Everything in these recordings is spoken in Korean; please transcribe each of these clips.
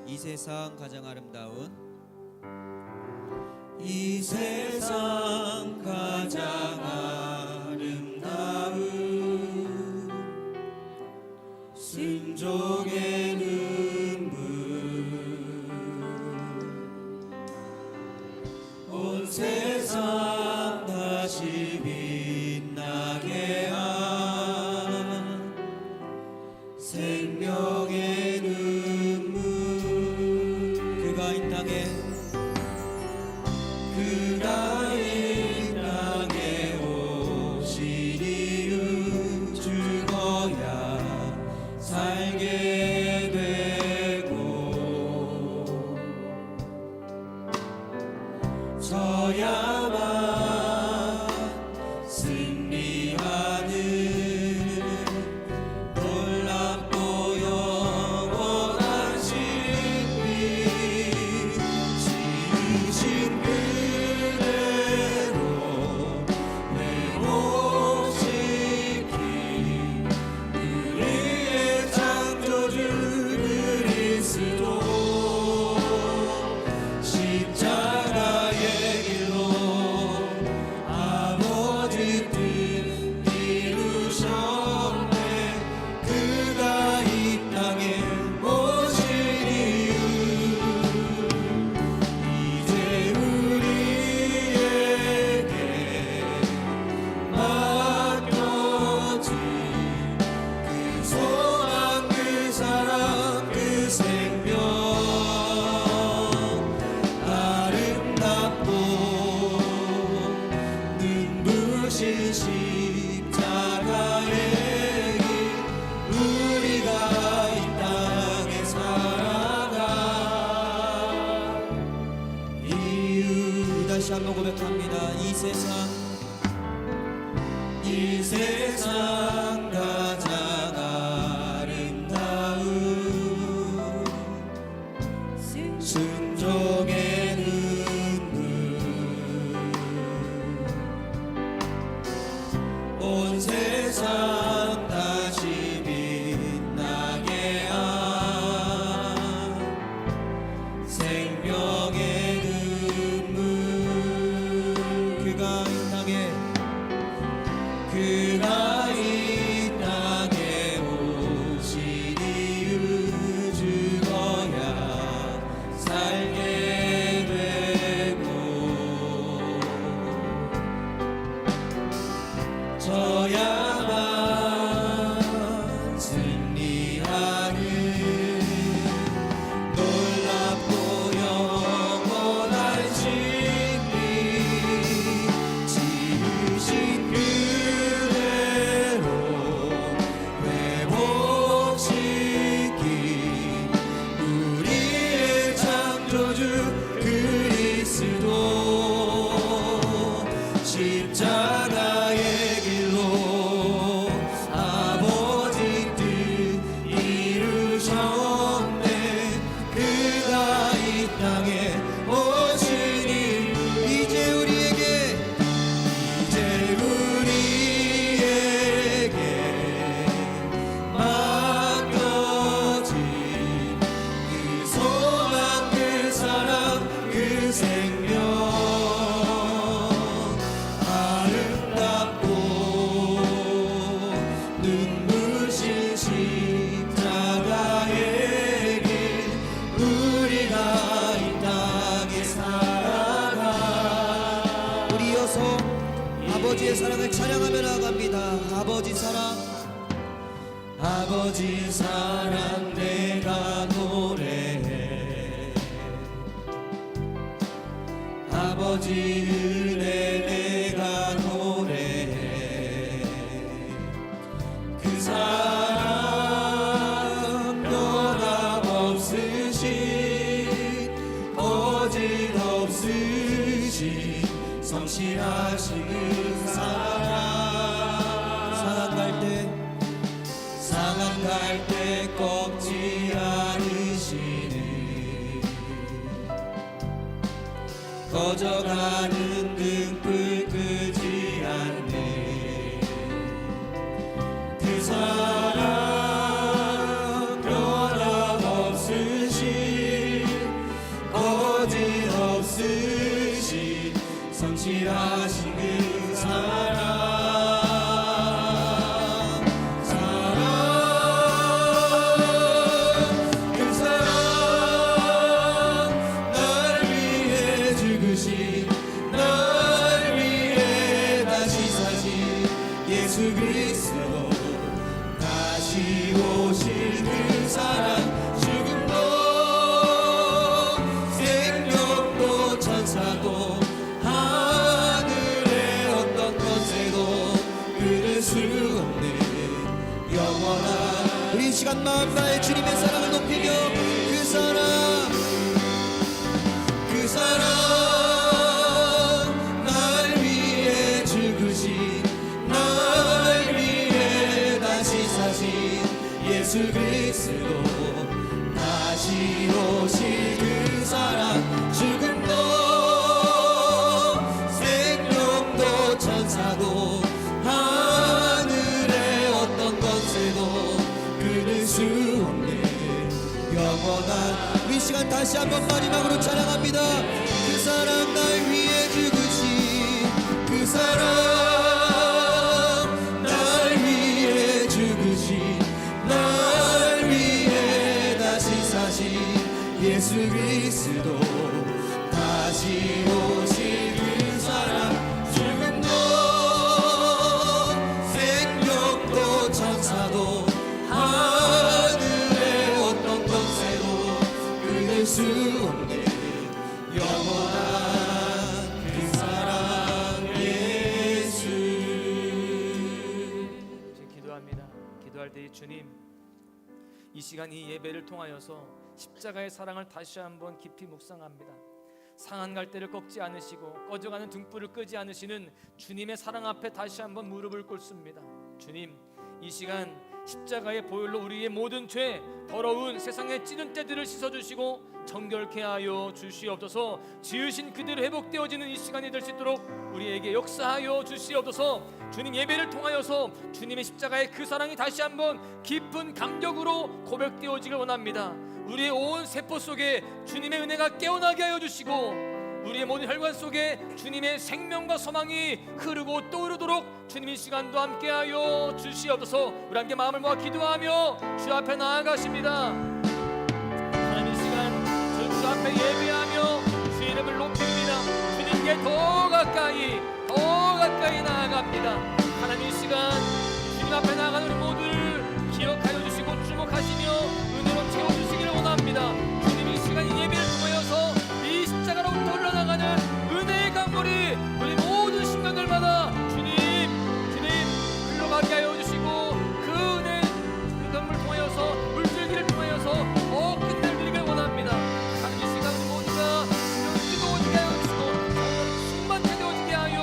이 세상 가장 아름다운 이 세상 가장 아름다운 순종의 눈물 온 세상 다시 빛나게 한 생명의 눈물 그가 이 땅에 오신 이유 죽어야 살게 되고 져야만 승리하는 놀랍고 영원한 신비 지으신 그대로 회복시킨 우리의 창조주 그리스도 십자가의 길로 아버지 뜻 이루셨네 그가 이 땅에 오신 이유 이제 우리에게 맡겨진 그 소망 그 사랑 그 생명 아름답고 눈부신 십자가의 길 우리가 이 땅에 살아가 이유 다시 한번 고백합니다. 이 세상 가장 아름다운 순종의 눈물 온 세상 다시 빛나게 한 생명의 눈물 그가 이 땅에 오신 이유 죽어야 살게 되고 져야만 승리하는 놀랍고 영원한 신비 지으신 그대로 회복시킨 우리의 창조주 그리스도 십자가의 길로 아버지 뜻 이루셨네 그가 이 땅에 오신 이유 이제 우리에게 맡겨진 그 소망 그 사랑 그 생명 아름답고 눈부신 십자가의 길 우리가 이 땅에 살아가 우리여서 아버지의 사랑을 찬양하며 나아갑니다. 아버지 사랑 내가 노래해 아버지 은혜 내가 노래해 그 사랑 변함없으신 거짓없으신 성실하신 그 사랑 상한 갈 때 꺾지 않으시는 꺼져가는 등불 끄지 않는 그 사랑 변함없으신 마음 다해 주님의 사랑을 높이며 그 사랑 날 위해 죽으신 날 위해 다시 사신 예수 그리스도 다시 오실 그 사랑 죽음도 생명도 천사도 하늘의 어떤 권세도 끊을 수 없는 영원한 우리 시간 다시 한번 마지막으로 찬양합니다. 그 사랑 날 위해 죽으신 그 사랑 날 위해 죽으신 날 위해 다시 사신 예수 그리스도 다시 오실 그 사랑 죽음도 생명도 천사도 하늘의 어떤 권세도 끊을 수 없는 영원한 그 사랑 예수. 지금 기도합니다. 기도할 때 주님, 이 시간 이 예배를 통하여서 십자가의 사랑을 다시 한번 깊이 묵상합니다. 상한 갈대를 꺾지 않으시고 꺼져가는 등불을 끄지 않으시는 주님의 사랑 앞에 다시 한번 무릎을 꿇습니다. 주님, 이 시간 십자가의 보혈로 우리의 모든 죄, 더러운 세상의 찌든 때들을 씻어주시고 정결케 하여 주시옵소서. 지으신 그대로 회복되어지는 이 시간이 될 수 있도록 우리에게 역사하여 주시옵소서. 주님, 예배를 통하여서 주님의 십자가의 그 사랑이 다시 한번 깊은 감격으로 고백되어지길 원합니다. 우리의 온 세포 속에 주님의 은혜가 깨어나게 하여 주시고 우리의 모든 혈관 속에 주님의 생명과 소망이 흐르고 떠오르도록 주님 이 시간도 함께하여 주시옵소서. 우리 함께 마음을 모아 기도하며 주 앞에 나아가십니다. 하나님, 이 시간 저희 주 앞에 예배하며 주 이름을 높입니다. 주님께 더 가까이 나아갑니다. 하나님, 이 시간 주님 앞에 나아가는 우리 모두를 기억하여 주시고 주목하시며 은혜로 채워주시기를 원합니다. 주님, 이 시간 이 예배를 통하여서 이 십자가로부터 흘러나가는 은혜의 강물이 우리 모든 심령들마다 주님 흘러가게 하여 주시고 그 은혜 그 강물 통하여서 물줄기를 통하여서 더 끝내기를 원합니다. 하나님, 이 시간 우리 모두가 심령이 뜨거워지게 하여 주시고 충만케 되어지게 하여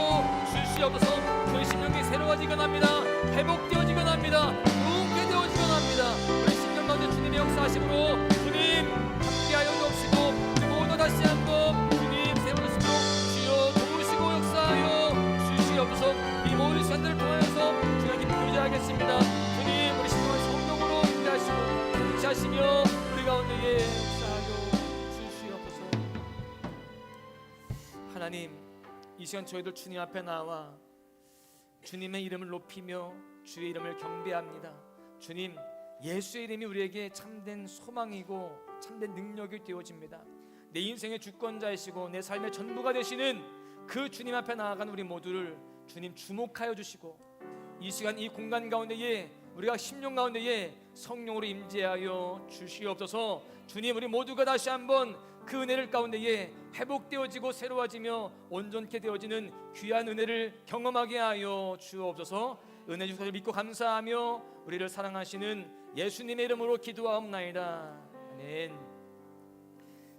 주시옵소서. 저희 심령이 새로워지건 합니다. 회복되어지건 합니다. 부흥케 되어지건 합니다. 우리 심령 가운데 주님의 역사하심으로 주님 함께하여 주옵시고 우리 모두 다시 한번 주님 세워주시도록 주여 도우시고 역사하여 주시옵소서. 이 모든 시간들을 통하여서 주님 깊이 교제하겠습니다. 주님, 우리 심령을 성령으로 인도하시고 통치하시며 우리 가운데에 역사하여 주시옵소서. 하나님, 이 시간 저희들 주님 앞에 나와 주님의 이름을 높이며 주의 이름을 경배합니다. 주님, 예수의 이름이 우리에게 참된 소망이고 참된 능력이 되어집니다. 내 인생의 주권자이시고 내 삶의 전부가 되시는 그 주님 앞에 나아간 우리 모두를 주님 주목하여 주시고 이 시간 이 공간 가운데에 우리가 심령 가운데에 성령으로 임재하여 주시옵소서. 주님, 우리 모두가 다시 한번 그 은혜를 가운데에 회복되어지고 새로워지며 온전케 되어지는 귀한 은혜를 경험하게 하여 주옵소서. 은혜 주셔서 믿고 감사하며 우리를 사랑하시는 예수님의 이름으로 기도하옵나이다. 아멘.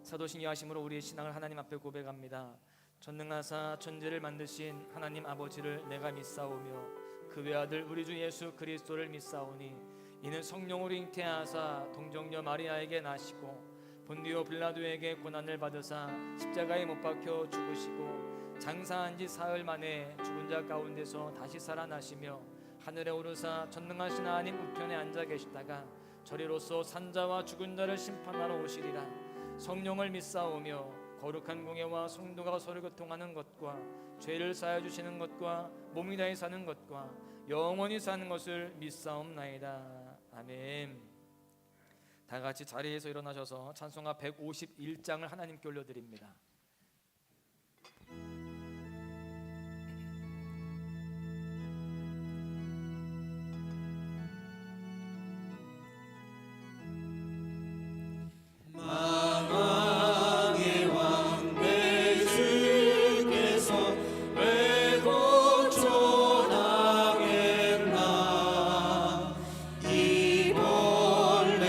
사도신 여하심으로 우리의 신앙을 하나님 앞에 고백합니다. 전능하사 천지를 만드신 하나님 아버지를 내가 믿사오며 그 외아들 우리 주 예수 그리스도를 믿사오니 이는 성령으로 잉태하사 동정녀 마리아에게 나시고 본디오 빌라도에게 고난을 받으사 십자가에 못 박혀 죽으시고 장사한 지 사흘 만에 죽은 자 가운데서 다시 살아나시며 하늘에 오르사 전능하신 하나님 우편에 앉아 계시다가 저리로서 산자와 죽은 자를 심판하러 오시리라. 성령을 믿사오며 거룩한 공예와 성도가 서로 교통하는 것과 죄를 사하여 주시는 것과 몸이 다해 사는 것과 영원히 사는 것을 믿사옵나이다. 아멘. 다 같이 자리에서 일어나셔서 찬송가 151장을 하나님께 올려드립니다. 이 본래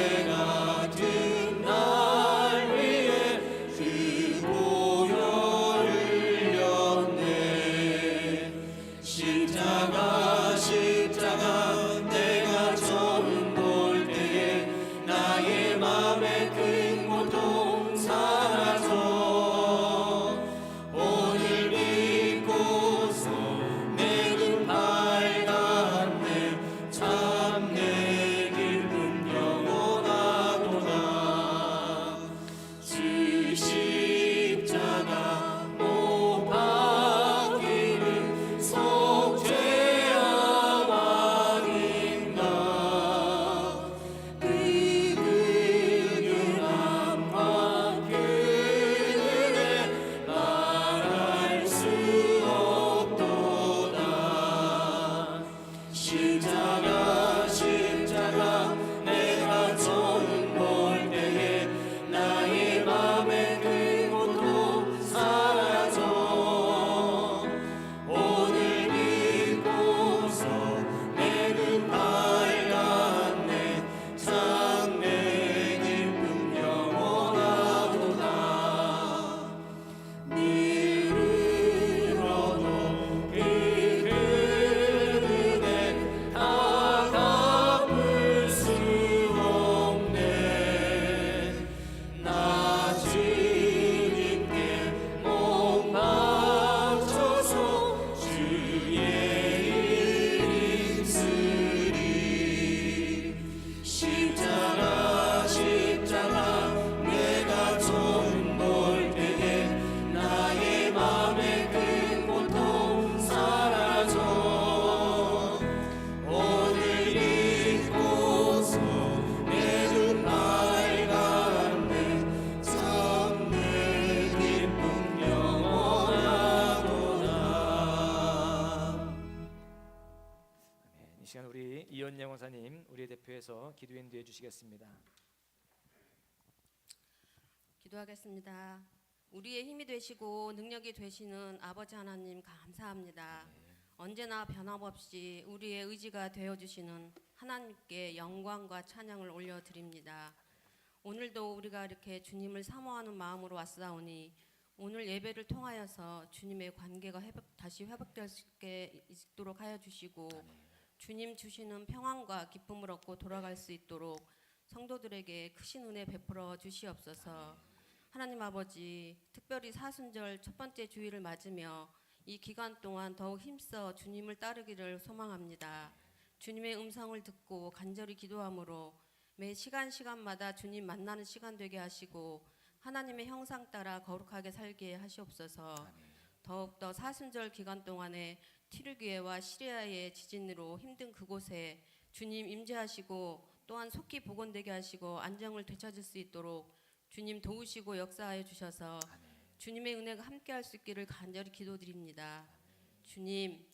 변호사님 우리의 대표에서 기도 인도해 주시겠습니다. 기도하겠습니다. 우리의 힘이 되시고 능력이 되시는 아버지 하나님 감사합니다. 언제나 변함없이 우리의 의지가 되어주시는 하나님께 영광과 찬양을 올려드립니다. 오늘도 우리가 이렇게 주님을 사모하는 마음으로 왔사오니 오늘 예배를 통하여서 주님의 관계가 다시 회복될 수 있도록 하여 주시고 주님 주시는 평안과 기쁨을 얻고 돌아갈 수 있도록 성도들에게 크신 은혜 베풀어 주시옵소서. 하나님 아버지, 특별히 사순절 첫 번째 주일을 맞으며 이 기간 동안 더욱 힘써 주님을 따르기를 소망합니다. 주님의 음성을 듣고 간절히 기도함으로 매 시간마다 주님 만나는 시간 되게 하시고 하나님의 형상 따라 거룩하게 살게 하시옵소서. 더욱더 사순절 기간 동안에 티르기에와 시리아의 지진으로 힘든 그곳에 주님 임재하시고 또한 속히 복원되게 하시고 안정을 되찾을 수 있도록 주님 도우시고 역사하여 주셔서 주님의 은혜가 함께할 수 있기를 간절히 기도드립니다. 주님,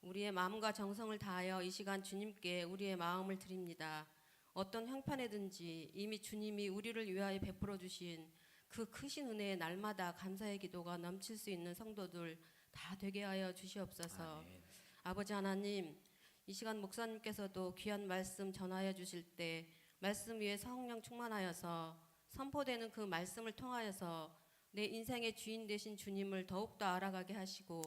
우리의 마음과 정성을 다하여 이 시간 주님께 우리의 마음을 드립니다. 어떤 형편에든지 이미 주님이 우리를 위하여 베풀어 주신 그 크신 은혜에 날마다 감사의 기도가 넘칠 수 있는 성도들 다 되게 하여 주시옵소서. 아멘. 아버지 하나님, 이 시간 목사님께서도 귀한 말씀 전하여 주실 때 말씀 위에 성령 충만하여서 선포되는 그 말씀을 통하여서 내 인생의 주인 되신 주님을 더욱더 알아가게 하시고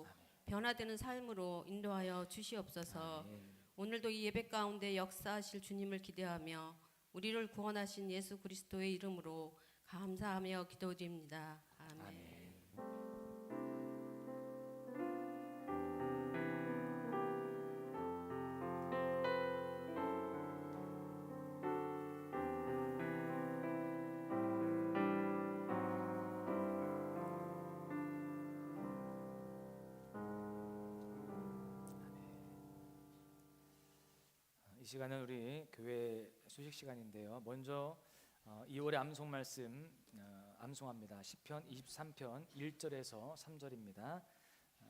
변화되는 삶으로 인도하여 주시옵소서. 아멘. 오늘도 이 예배 가운데 역사하실 주님을 기대하며 우리를 구원하신 예수 그리스도의 이름으로 감사하며 기도드립니다. 아멘. 이 시간은 우리 교회 수식 시간인데요. 먼저 2월의 암송 말씀 암송합니다. 시편 23편 1절에서 3절입니다.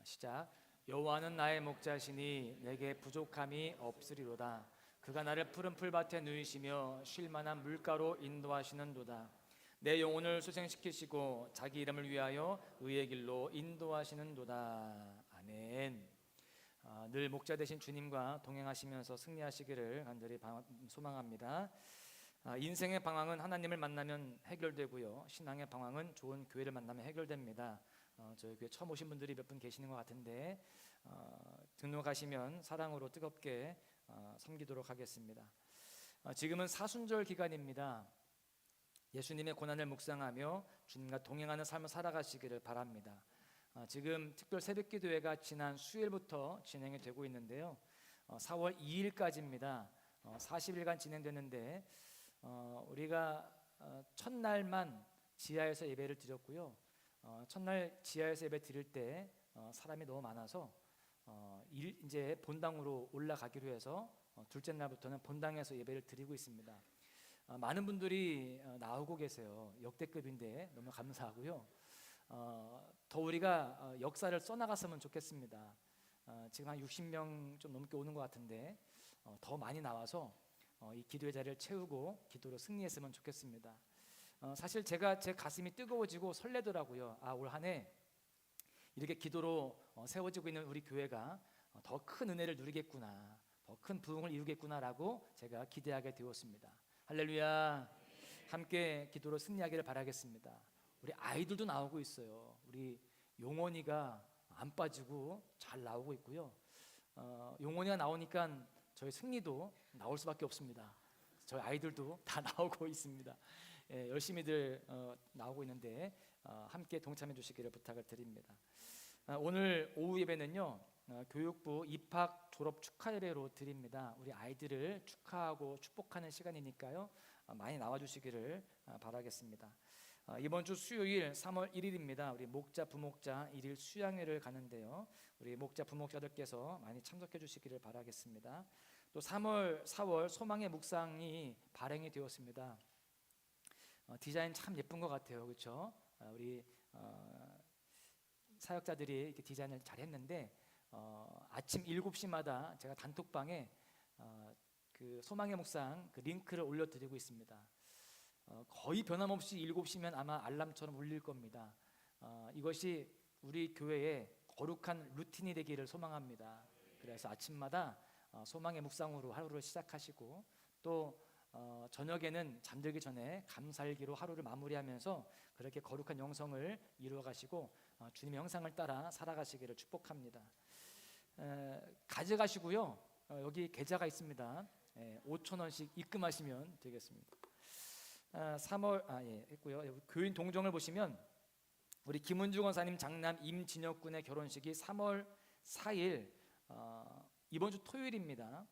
시작. 여호와는 나의 목자시니 내게 부족함이 없으리로다. 그가 나를 푸른 풀밭에 누이시며 쉴 만한 물가로 인도하시는도다. 내 영혼을 소생시키시고 자기 이름을 위하여 의의 길로 인도하시는도다. 아멘. 늘 목자 되신 주님과 동행하시면서 승리하시기를 간절히 소망합니다. 인생의 방황은 하나님을 만나면 해결되고요, 신앙의 방황은 좋은 교회를 만나면 해결됩니다. 저희 교회 처음 오신 분들이 몇 분 계시는 것 같은데 등록하시면 사랑으로 뜨겁게 섬기도록 하겠습니다. 지금은 사순절 기간입니다. 예수님의 고난을 묵상하며 주님과 동행하는 삶을 살아가시기를 바랍니다. 지금 특별 새벽기도회가 지난 수요일부터 진행이 되고 있는데요. 4월 2일까지입니다. 40일간 진행되는데 우리가 첫날만 지하에서 예배를 드렸고요. 첫날 지하에서 예배 드릴 때 사람이 너무 많아서 이제 본당으로 올라가기로 해서 둘째 날부터는 본당에서 예배를 드리고 있습니다. 많은 분들이 나오고 계세요. 역대급인데 너무 감사하고요. 더 우리가 역사를 써나갔으면 좋겠습니다. 지금 한 60명 좀 넘게 오는 것 같은데 더 많이 나와서 이 기도의 자리를 채우고 기도로 승리했으면 좋겠습니다. 사실 제 가슴이 뜨거워지고 설레더라고요. 올 한 해 이렇게 기도로 세워지고 있는 우리 교회가 더 큰 은혜를 누리겠구나, 더 큰 부흥을 이루겠구나라고 제가 기대하게 되었습니다. 할렐루야. 함께 기도로 승리하기를 바라겠습니다. 우리 아이들도 나오고 있어요. 우리 용원이가 안 빠지고 잘 나오고 있고요. 용원이가 나오니까 저희 승리도 나올 수밖에 없습니다. 저희 아이들도 다 나오고 있습니다. 열심히들 나오고 있는데 함께 동참해 주시기를 부탁을 드립니다. 오늘 오후 예배는요, 교육부 입학 졸업 축하 예배로 드립니다. 우리 아이들을 축하하고 축복하는 시간이니까요, 많이 나와 주시기를 바라겠습니다. 이번 주 수요일 3월 1일입니다. 우리 목자 부목자 1일 수양회를 가는데요, 우리 목자 부목자들께서 많이 참석해 주시기를 바라겠습니다. 또 4월 소망의 묵상이 발행이 되었습니다. 디자인 참 예쁜 것 같아요, 그렇죠? 우리 사역자들이 이렇게 디자인을 잘 했는데 아침 7시마다 제가 단톡방에 그 소망의 묵상 그 링크를 올려드리고 있습니다. 거의 변함없이 7시면 아마 알람처럼 울릴 겁니다. 이것이 우리 교회의 거룩한 루틴이 되기를 소망합니다. 그래서 아침마다 소망의 묵상으로 하루를 시작하시고 또 저녁에는 잠들기 전에 감사일기로 하루를 마무리하면서 그렇게 거룩한 영성을 이루어가시고 주님의 형상을 따라 살아가시기를 축복합니다. 가져가시고요. 여기 계좌가 있습니다. 5,000원씩 입금하시면 되겠습니다. 3월 했고요. 교인 동정을 보시면 우리 김은주 권사님 장남 임진혁 군의 결혼식이 3월 4일 이번 주 토요일입니다.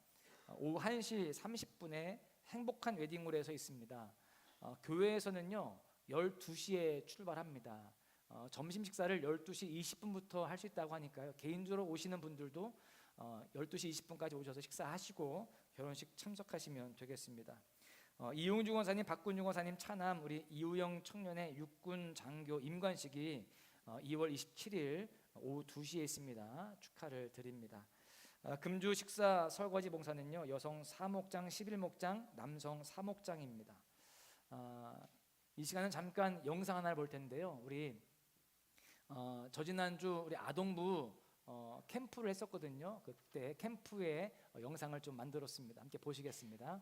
오후 1시 30분에 행복한 웨딩홀에서 있습니다. 교회에서는요 12시에 출발합니다. 점심 식사를 12시 20분부터 할 수 있다고 하니까요. 개인적으로 오시는 분들도 12시 20분까지 오셔서 식사하시고 결혼식 참석하시면 되겠습니다. 이용주 권사님, 박군주 권사님 차남 우리 이우영 청년의 육군 장교 임관식이 2월 27일 오후 2시에 있습니다. 축하를 드립니다. 금주 식사 설거지 봉사는요 여성 사목장 11목장, 남성 사목장입니다. 이 시간은 잠깐 영상 하나를 볼 텐데요. 우리 저지난주 우리 아동부 캠프를 했었거든요. 그때 캠프의 영상을 좀 만들었습니다. 함께 보시겠습니다.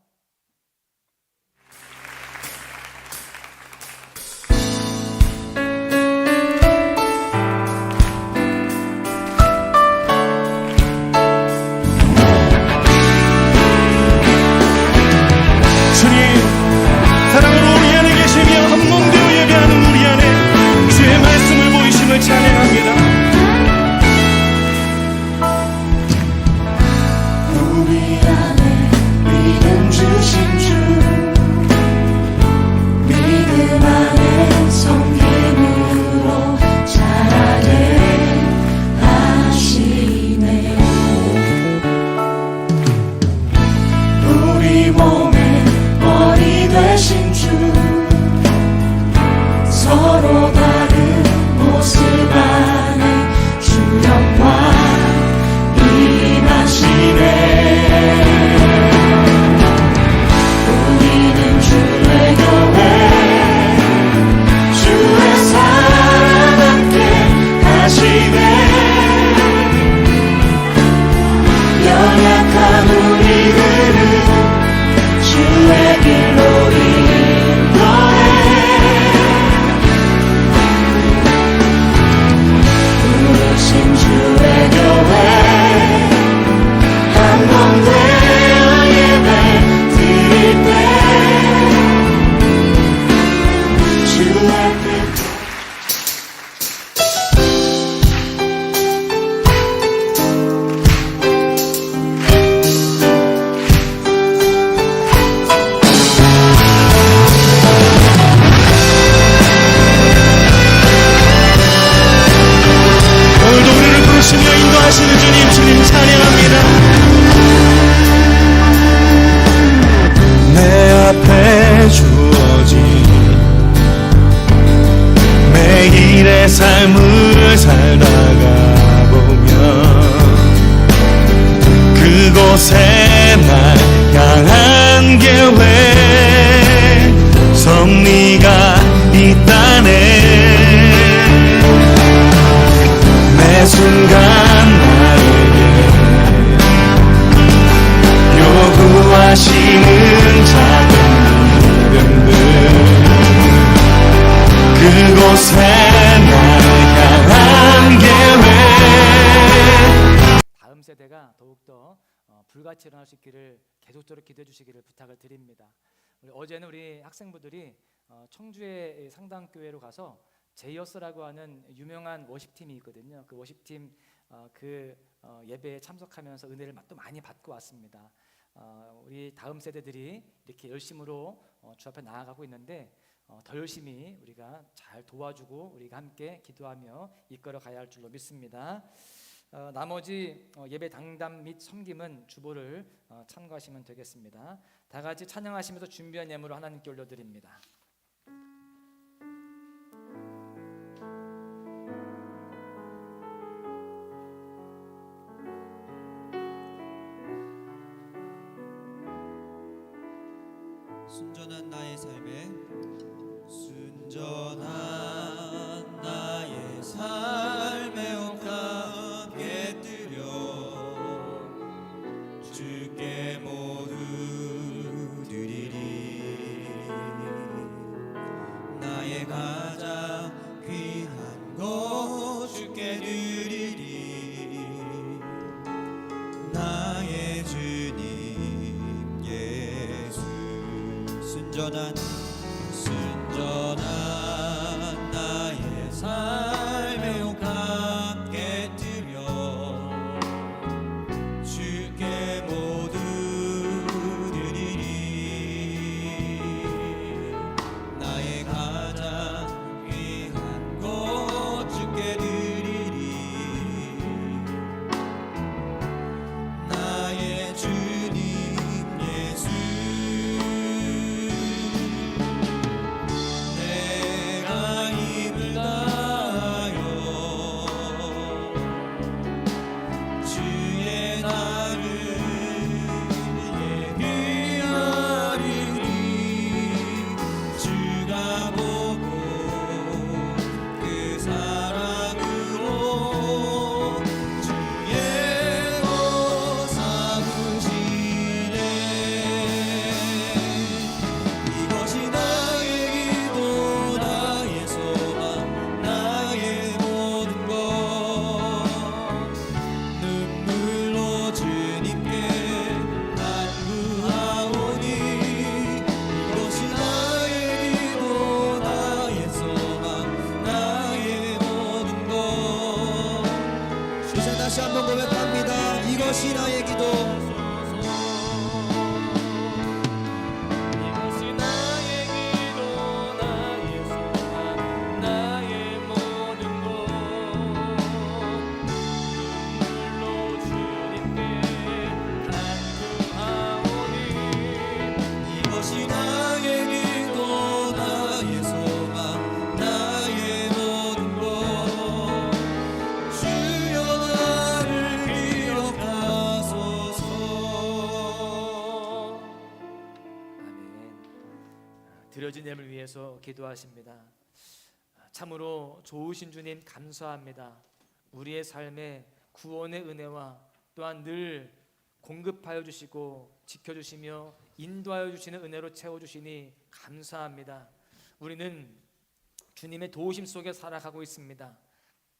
삶을 살다가 보면 그곳에 날 향한 계획 섭리가 있다네. 매 순간 나에게 요구하시는 작은 이름들 그곳에 날 향한 계획. 다음 세대가 더욱더 불같이 일어날 수 있기를 계속적으로 기도해 주시기를 부탁을 드립니다. 어제는 우리 학생부들이 청주의 상당교회로 가서 제이어스라고 하는 유명한 워십팀이 있거든요. 그 워십팀 예배에 참석하면서 은혜를 또 많이 받고 왔습니다. 우리 다음 세대들이 이렇게 열심으로 주 앞에 나아가고 있는데 더 열심히 우리가 잘 도와주고 우리가 함께 기도하며 이끌어 가야 할 줄로 믿습니다. 나머지 예배 당담 및 섬김은 주보를 참고하시면 되겠습니다. 다 같이 찬양하시면서 준비한 예물을 하나님께 올려드립니다. 순전한 나의 삶에 순전한 나의 삶에 함께 드려 주께 모두 드리리. 나의 가장 귀한 것 주께 드리리. 나의 주님 예수. 순전한 나의 삶에 함께 드려 주께 모두 드리리. 나의 가장 귀한 것 주께 드리리. 나의 주님 예수. 내가 힘을 다하여 주의 나를 예비하리니. 주가 보고 그 사랑으로 주의 옷 삼으시네. 이것이 나의 기도, 나의 소망, 나의 모든 것. 눈물로 주님께 간구하오니. 이것이 나의 기도, 나의 소망, 나의 모든 것. 이제 다시 한번 고백합니다. 이것이 나의 기도. 이것이 나의 기도, 나의 소망, 나의 모든 것. 눈물로 주님께 간구하오니. 이것이 나의 기도, 나의 소망, 나의 모든 것. 주여 나를 기억하소서. 아멘. 드려진 예물 위해서 기도하십니다. 참으로 좋으신 주님 감사합니다. 우리의 삶에 구원의 은혜와 또한 늘 공급하여 주시고 지켜주시며 인도하여 주시는 은혜로 채워주시니 감사합니다. 우리는 주님의 도우심 속에 살아가고 있습니다.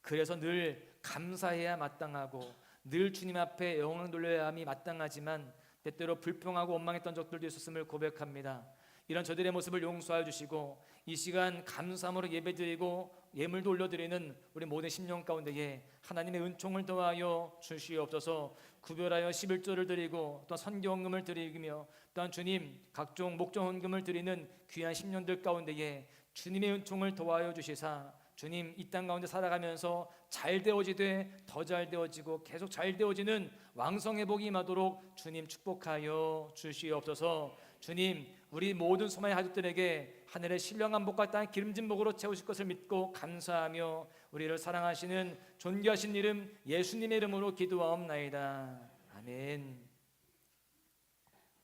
그래서 늘 감사해야 마땅하고 늘 주님 앞에 영광 돌려야 함이 마땅하지만 때때로 불평하고 원망했던 적들도 있었음을 고백합니다. 이런 저들의 모습을 용서하여 주시고 이 시간 감사함으로 예배드리고 예물도 올려드리는 우리 모든 심령 가운데에 하나님의 은총을 더하여 주시옵소서. 구별하여 11조를 드리고 또 선경금을 드리며 또한 주님 각종 목적 헌금을 드리는 귀한 심령들 가운데에 주님의 은총을 더하여 주시사 주님 이 땅 가운데 살아가면서 잘 되어지되 더 잘 되어지고 계속 잘 되어지는 왕성의 복이 임하도록 주님 축복하여 주시옵소서. 주님 우리 모든 소망의 가족들에게 하늘의 신령한 복과 땅의 기름진 복으로 채우실 것을 믿고 감사하며 우리를 사랑하시는 존귀하신 이름 예수님의 이름으로 기도하옵나이다. 아멘.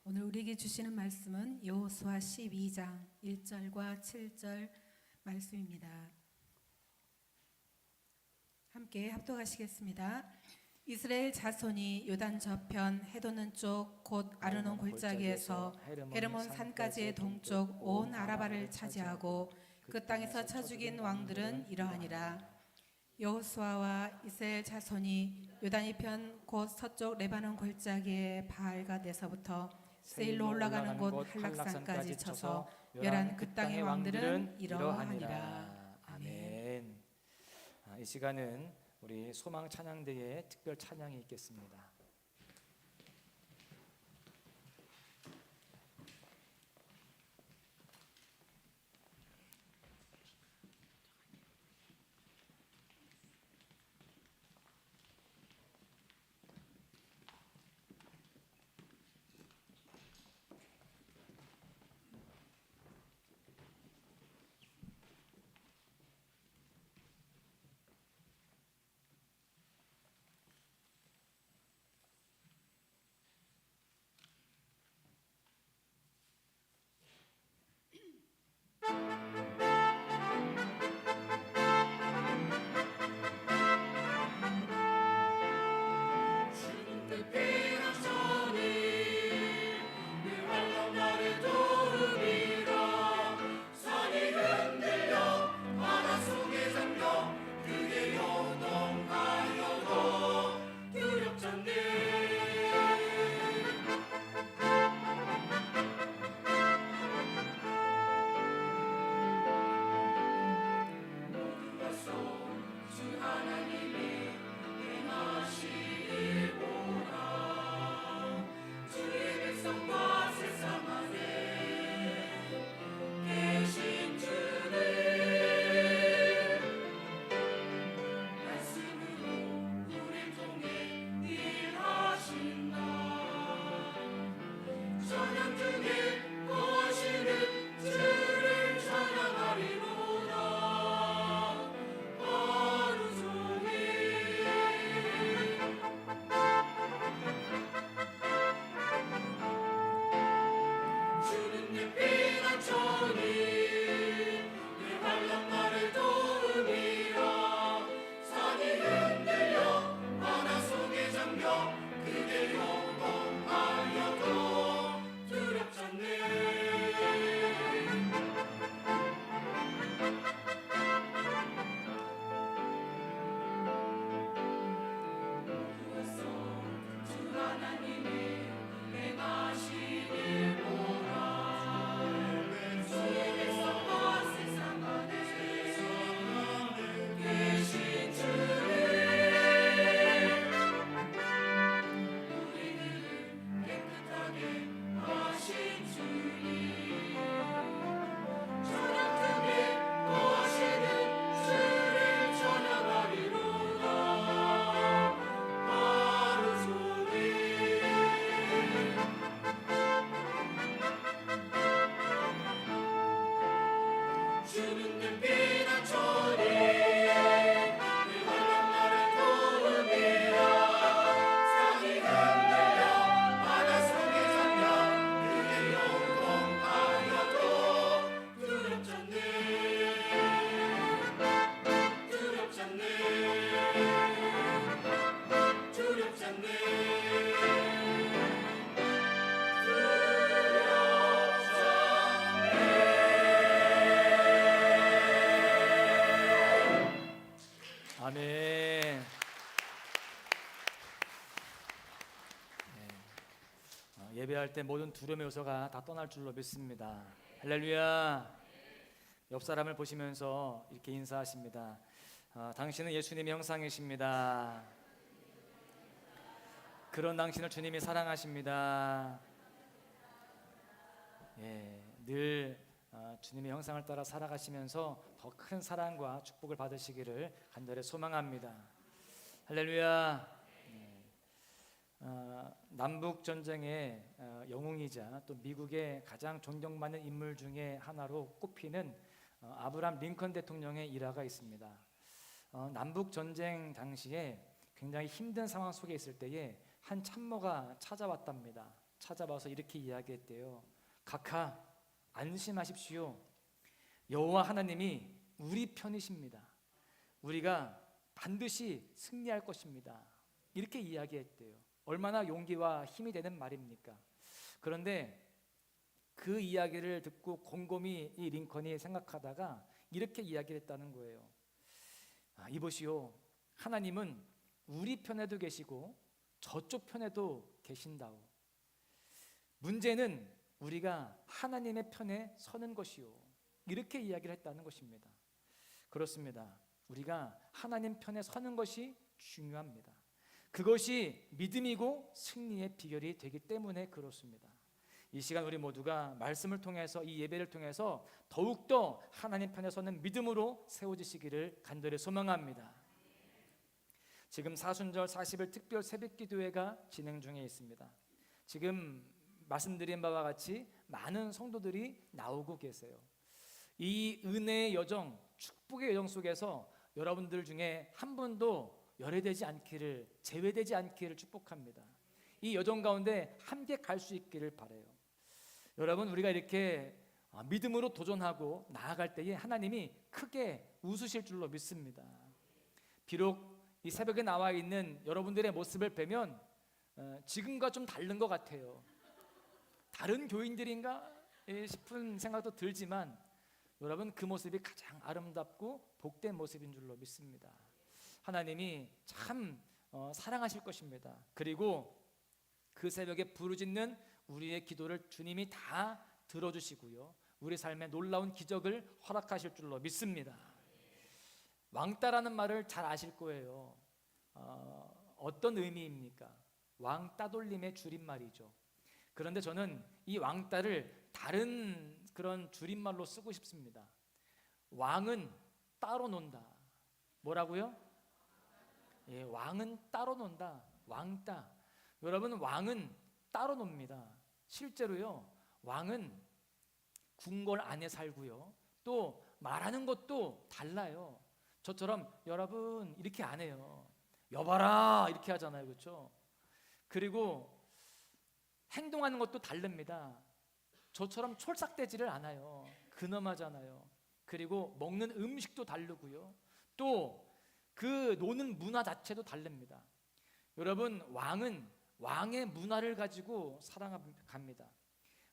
오늘 우리에게 주시는 말씀은 여호수아 12장 1절과 7절 말씀입니다. 함께 합독하시겠습니다. 이스라엘 자손이 요단 저편 해돋는 쪽 곧 아르논 골짜기에서 헤르몬 산까지의 동쪽 온 아라바를 차지하고 그 땅에서 쳐 죽인 왕들은 이러하니라. 여호수아와 이스라엘 자손이 요단 이편 곧 서쪽 레바논 골짜기의 바알갓에서부터 세일로 올라가는 곳 한락산까지 쳐서 멸한 그 땅의 왕들은 이러하니라. 아멘. 이 시간은 우리 소망 찬양대에 특별 찬양이 있겠습니다. 예배할 때 모든 두려움의 요소가 다 떠날 줄로 믿습니다. 할렐루야. 옆 사람을 보시면서 이렇게 인사하십니다. 당신은 예수님의 형상이십니다. 그런 당신을 주님이 사랑하십니다. 늘 주님의 형상을 따라 살아가시면서 더 큰 사랑과 축복을 받으시기를 간절히 소망합니다. 할렐루야. 남북 전쟁의 영웅이자 또 미국의 가장 존경받는 인물 중에 하나로 꼽히는 아브라함 링컨 대통령의 일화가 있습니다. 남북 전쟁 당시에 굉장히 힘든 상황 속에 있을 때에 한 참모가 찾아왔답니다. 찾아와서 이렇게 이야기했대요. 각하, 안심하십시오. 여호와 하나님이 우리 편이십니다. 우리가 반드시 승리할 것입니다. 이렇게 이야기했대요. 얼마나 용기와 힘이 되는 말입니까? 그런데 그 이야기를 듣고 곰곰이 이 링컨이 생각하다가 이렇게 이야기를 했다는 거예요. 이보시오, 하나님은 우리 편에도 계시고 저쪽 편에도 계신다오. 문제는 우리가 하나님의 편에 서는 것이요. 이렇게 이야기를 했다는 것입니다. 그렇습니다. 우리가 하나님 편에 서는 것이 중요합니다. 그것이 믿음이고 승리의 비결이 되기 때문에 그렇습니다. 이 시간 우리 모두가 말씀을 통해서, 이 예배를 통해서 더욱더 하나님 편에 서는 믿음으로 세워지시기를 간절히 소망합니다. 지금 사순절 40일 특별 새벽기도회가 진행 중에 있습니다. 지금 말씀드린 바와 같이 많은 성도들이 나오고 계세요. 이 은혜의 여정, 축복의 여정 속에서 여러분들 중에 한 분도 열애되지 않기를, 제외되지 않기를 축복합니다. 이 여정 가운데 함께 갈 수 있기를 바라요. 여러분, 우리가 이렇게 믿음으로 도전하고 나아갈 때에 하나님이 크게 웃으실 줄로 믿습니다. 비록 이 새벽에 나와 있는 여러분들의 모습을 뵈면 지금과 좀 다른 것 같아요. 다른 교인들인가 싶은 생각도 들지만 여러분, 그 모습이 가장 아름답고 복된 모습인 줄로 믿습니다. 하나님이 참 사랑하실 것입니다. 그리고 그 새벽에 부르짖는 우리의 기도를 주님이 다 들어주시고요, 우리 삶에 놀라운 기적을 허락하실 줄로 믿습니다. 왕따라는 말을 잘 아실 거예요. 어떤 의미입니까? 왕 따돌림의 줄임말이죠. 그런데 저는 이 왕따를 다른 그런 줄임말로 쓰고 싶습니다. 왕은 따로 논다. 뭐라고요? 왕은 따로 논다. 왕따. 여러분, 왕은 따로 놉니다. 실제로요, 왕은 궁궐 안에 살고요, 또 말하는 것도 달라요. 저처럼 여러분 이렇게 안 해요. 여봐라 이렇게 하잖아요, 그렇죠? 그리고 행동하는 것도 다릅니다. 저처럼 촐싹대지를 않아요. 근엄하잖아요. 그리고 먹는 음식도 다르고요, 또 그 노는 문화 자체도 다릅니다. 여러분, 왕은 왕의 문화를 가지고 살아갑니다.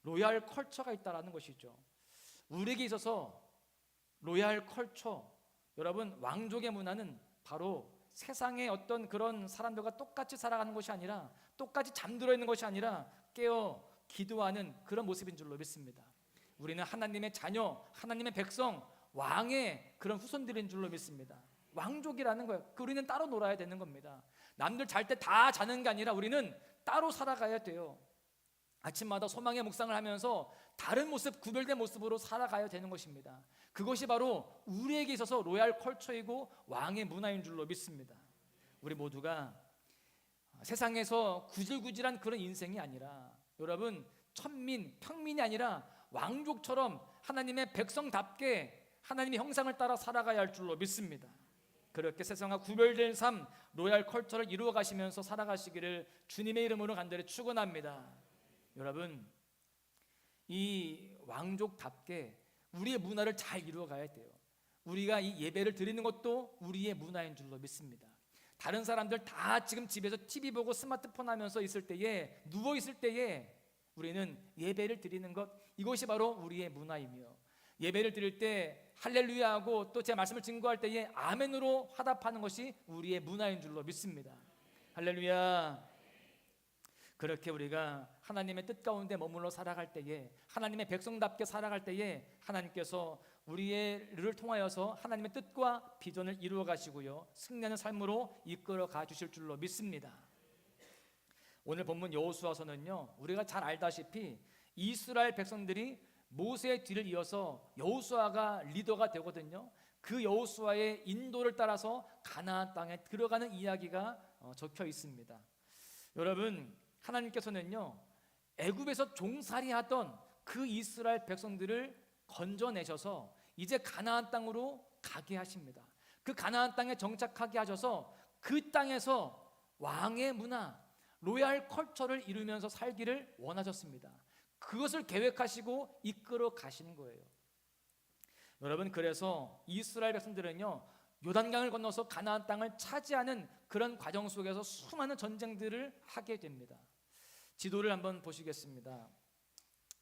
로얄 컬처가 있다라는 것이죠. 우리에게 있어서 로얄 컬처, 여러분, 왕족의 문화는 바로 세상의 어떤 그런 사람들과 똑같이 살아가는 것이 아니라, 똑같이 잠들어 있는 것이 아니라 깨어 기도하는 그런 모습인 줄로 믿습니다. 우리는 하나님의 자녀, 하나님의 백성, 왕의 그런 후손들인 줄로 믿습니다. 왕족이라는 거예요. 우리는 따로 놀아야 되는 겁니다. 남들 잘 때 다 자는 게 아니라 우리는 따로 살아가야 돼요. 아침마다 소망의 묵상을 하면서 다른 모습, 구별된 모습으로 살아가야 되는 것입니다. 그것이 바로 우리에게 있어서 로얄 컬처이고 왕의 문화인 줄로 믿습니다. 우리 모두가 세상에서 구질구질한 그런 인생이 아니라, 여러분, 천민, 평민이 아니라 왕족처럼 하나님의 백성답게 하나님의 형상을 따라 살아가야 할 줄로 믿습니다. 그렇게 세상과 구별된 삶, 로얄 컬처를 이루어 가시면서 살아가시기를 주님의 이름으로 간절히 축원합니다. 여러분, 이 왕족답게 우리의 문화를 잘 이루어 가야 돼요. 우리가 이 예배를 드리는 것도 우리의 문화인 줄로 믿습니다. 다른 사람들 다 지금 집에서 TV 보고 스마트폰 하면서 있을 때에, 누워 있을 때에 우리는 예배를 드리는 것, 이것이 바로 우리의 문화이며, 예배를 드릴 때 할렐루야 하고 또 제 말씀을 증거할 때에 아멘으로 화답하는 것이 우리의 문화인 줄로 믿습니다. 할렐루야. 그렇게 우리가 하나님의 뜻 가운데 머물러 살아갈 때에, 하나님의 백성답게 살아갈 때에 하나님께서 우리를 통하여서 하나님의 뜻과 비전을 이루어 가시고요, 승리하는 삶으로 이끌어 가 주실 줄로 믿습니다. 오늘 본문 여호수아서는요, 우리가 잘 알다시피 이스라엘 백성들이 모세의 뒤를 이어서 여호수아가 리더가 되거든요. 그 여호수아의 인도를 따라서 가나안 땅에 들어가는 이야기가 적혀 있습니다. 여러분, 하나님께서는요, 애굽에서 종살이하던 그 이스라엘 백성들을 건져내셔서 이제 가나안 땅으로 가게 하십니다. 그 가나안 땅에 정착하게 하셔서 그 땅에서 왕의 문화, 로얄 컬처를 이루면서 살기를 원하셨습니다. 그것을 계획하시고 이끌어 가시는 거예요. 여러분, 그래서 이스라엘 백성들은요, 요단강을 건너서 가나안 땅을 차지하는 그런 과정 속에서 수많은 전쟁들을 하게 됩니다. 지도를 한번 보시겠습니다.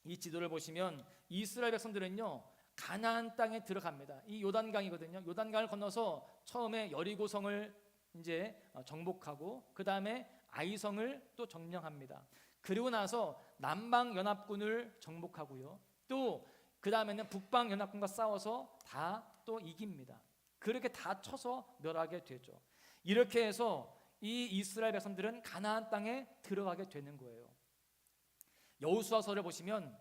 이 지도를 보시면 이스라엘 백성들은요, 가나안 땅에 들어갑니다. 이 요단강이거든요. 요단강을 건너서 처음에 여리고성을 이제 정복하고, 그 다음에 아이성을 또 점령합니다. 그리고 나서 남방 연합군을 정복하고요, 또 그 다음에는 북방 연합군과 싸워서 다 또 이깁니다. 그렇게 다 쳐서 멸하게 되죠. 이렇게 해서 이 이스라엘 백성들은 가나안 땅에 들어가게 되는 거예요. 여호수아서를 보시면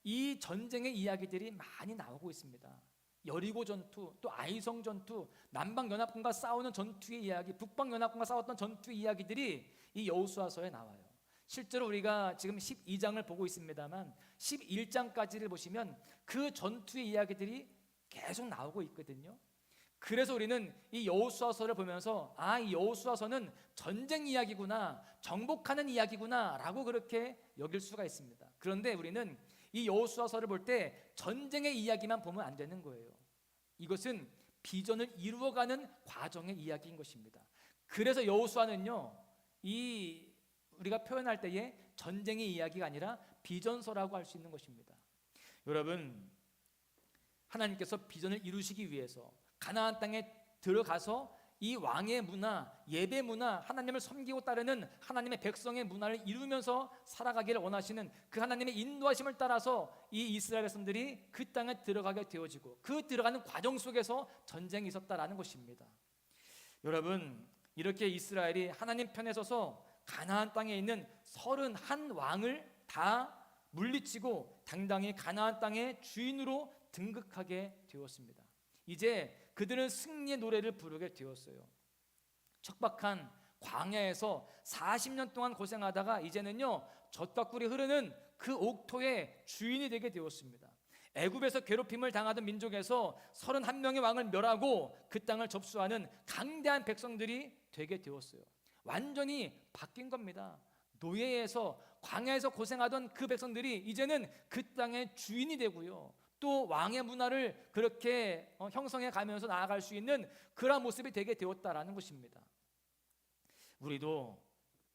이 전쟁의 이야기들이 많이 나오고 있습니다. 여리고 전투, 또 아이성 전투, 남방 연합군과 싸우는 전투의 이야기, 북방 연합군과 싸웠던 전투의 이야기들이 이 여호수아서에 나와요. 실제로 우리가 지금 12장을 보고 있습니다만 11장까지를 보시면 그 전투의 이야기들이 계속 나오고 있거든요. 그래서 우리는 이 여호수아서를 보면서 이 여호수아서는 전쟁 이야기구나, 정복하는 이야기구나 라고 그렇게 여길 수가 있습니다. 그런데 우리는 이 여호수아서를 볼 때 전쟁의 이야기만 보면 안 되는 거예요. 이것은 비전을 이루어가는 과정의 이야기인 것입니다. 그래서 여호수아는요, 우리가 표현할 때에 전쟁의 이야기가 아니라 비전서라고 할 수 있는 것입니다. 여러분, 하나님께서 비전을 이루시기 위해서 가나안 땅에 들어가서 이 왕의 문화, 예배 문화, 하나님을 섬기고 따르는 하나님의 백성의 문화를 이루면서 살아가기를 원하시는 그 하나님의 인도하심을 따라서 이 이스라엘 백성들이 그 땅에 들어가게 되어지고, 그 들어가는 과정 속에서 전쟁이 있었다라는 것입니다. 여러분, 이렇게 이스라엘이 하나님 편에 서서 가나안 땅에 있는 31왕을 다 물리치고 당당히 가나안 땅의 주인으로 등극하게 되었습니다. 이제 그들은 승리의 노래를 부르게 되었어요. 척박한 광야에서 40년 동안 고생하다가 이제는요, 젖과 꿀이 흐르는 그 옥토의 주인이 되게 되었습니다. 애굽에서 괴롭힘을 당하던 민족에서 31명의 왕을 멸하고 그 땅을 접수하는 강대한 백성들이 되게 되었어요. 완전히 바뀐 겁니다. 노예에서, 광야에서 고생하던 그 백성들이 이제는 그 땅의 주인이 되고요, 또 왕의 문화를 그렇게 형성해 가면서 나아갈 수 있는 그러한 모습이 되게 되었다라는 것입니다. 우리도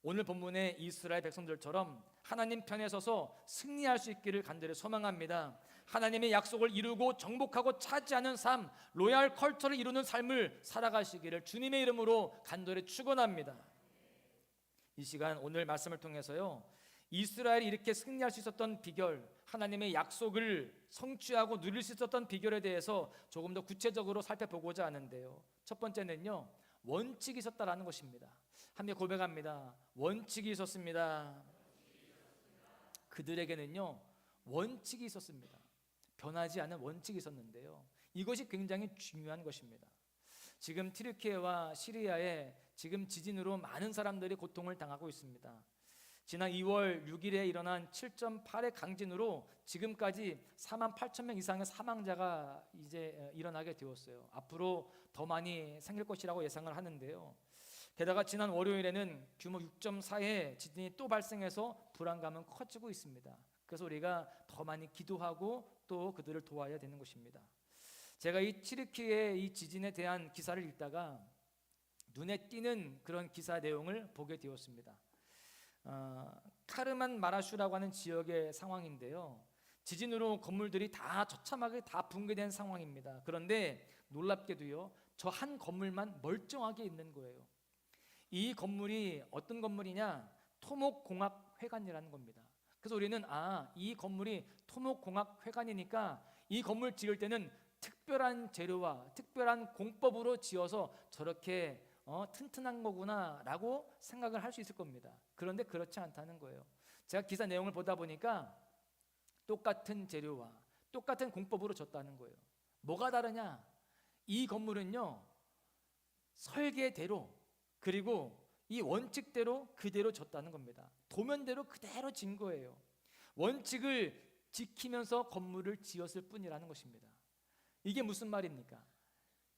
오늘 본문의 이스라엘 백성들처럼 하나님 편에 서서 승리할 수 있기를 간절히 소망합니다. 하나님의 약속을 이루고 정복하고 차지하는 삶, 로얄 컬처를 이루는 삶을 살아가시기를 주님의 이름으로 간절히 축원합니다. 이 시간 오늘 말씀을 통해서요, 이스라엘이 이렇게 승리할 수 있었던 비결, 하나님의 약속을 성취하고 누릴 수 있었던 비결에 대해서 조금 더 구체적으로 살펴보고자 하는데요, 첫 번째는요, 원칙이 있었다라는 것입니다. 함께 고백합니다. 원칙이 있었습니다. 그들에게는요, 원칙이 있었습니다. 변하지 않은 원칙이 있었는데요, 이것이 굉장히 중요한 것입니다. 지금 튀르키예와 시리아에 지금 지진으로 많은 사람들이 고통을 당하고 있습니다. 지난 2월 6일에 일어난 7.8의 강진으로 지금까지 48,000명 이상의 사망자가 이제 일어나게 되었어요. 앞으로 더 많이 생길 것이라고 예상을 하는데요. 게다가 지난 월요일에는 규모 6.4의 지진이 또 발생해서 불안감은 커지고 있습니다. 그래서 우리가 더 많이 기도하고 또 그들을 도와야 되는 것입니다. 제가 이 튀르키예의 이 지진에 대한 기사를 읽다가 눈에 띄는 그런 기사 내용을 보게 되었습니다. 카르만 마라슈라고 하는 지역의 상황인데요, 지진으로 건물들이 다 처참하게 다 붕괴된 상황입니다. 그런데 놀랍게도요, 저 한 건물만 멀쩡하게 있는 거예요. 이 건물이 어떤 건물이냐, 토목공학 회관이라는 겁니다. 그래서 우리는 이 건물이 토목공학회관이니까 이 건물 지을 때는 특별한 재료와 특별한 공법으로 지어서 저렇게 튼튼한 거구나라고 생각을 할 수 있을 겁니다. 그런데 그렇지 않다는 거예요. 제가 기사 내용을 보다 보니까 똑같은 재료와 똑같은 공법으로 졌다는 거예요. 뭐가 다르냐? 이 건물은요, 설계대로 그리고 이 원칙대로 그대로 졌다는 겁니다. 도면대로 그대로 진 거예요. 원칙을 지키면서 건물을 지었을 뿐이라는 것입니다. 이게 무슨 말입니까?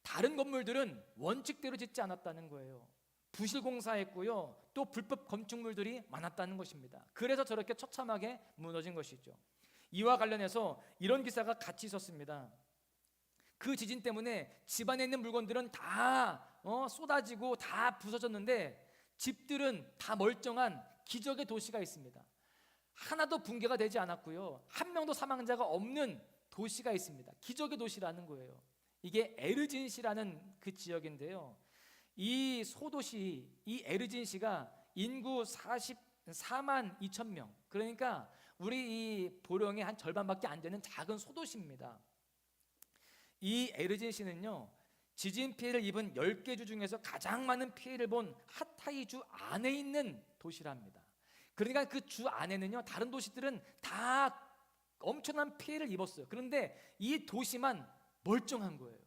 다른 건물들은 원칙대로 짓지 않았다는 거예요. 부실공사했고요, 또 불법 건축물들이 많았다는 것입니다. 그래서 저렇게 처참하게 무너진 것이죠. 이와 관련해서 이런 기사가 같이 있었습니다. 그 지진 때문에 집안에 있는 물건들은 다 쏟아지고 다 부서졌는데 집들은 다 멀쩡한 기적의 도시가 있습니다. 하나도 붕괴가 되지 않았고요, 한 명도 사망자가 없는 도시가 있습니다. 기적의 도시라는 거예요. 이게 에르진시라는 그 지역인데요, 이 소도시, 이 에르진시가 인구 44만 2천 명, 그러니까 우리 이 보령의 한 절반밖에 안 되는 작은 소도시입니다. 이 에르진시는요, 지진 피해를 입은 10개 주 중에서 가장 많은 피해를 본 하타이주 안에 있는 도시랍니다. 그러니까 그 주 안에는요, 다른 도시들은 다 엄청난 피해를 입었어요. 그런데 이 도시만 멀쩡한 거예요.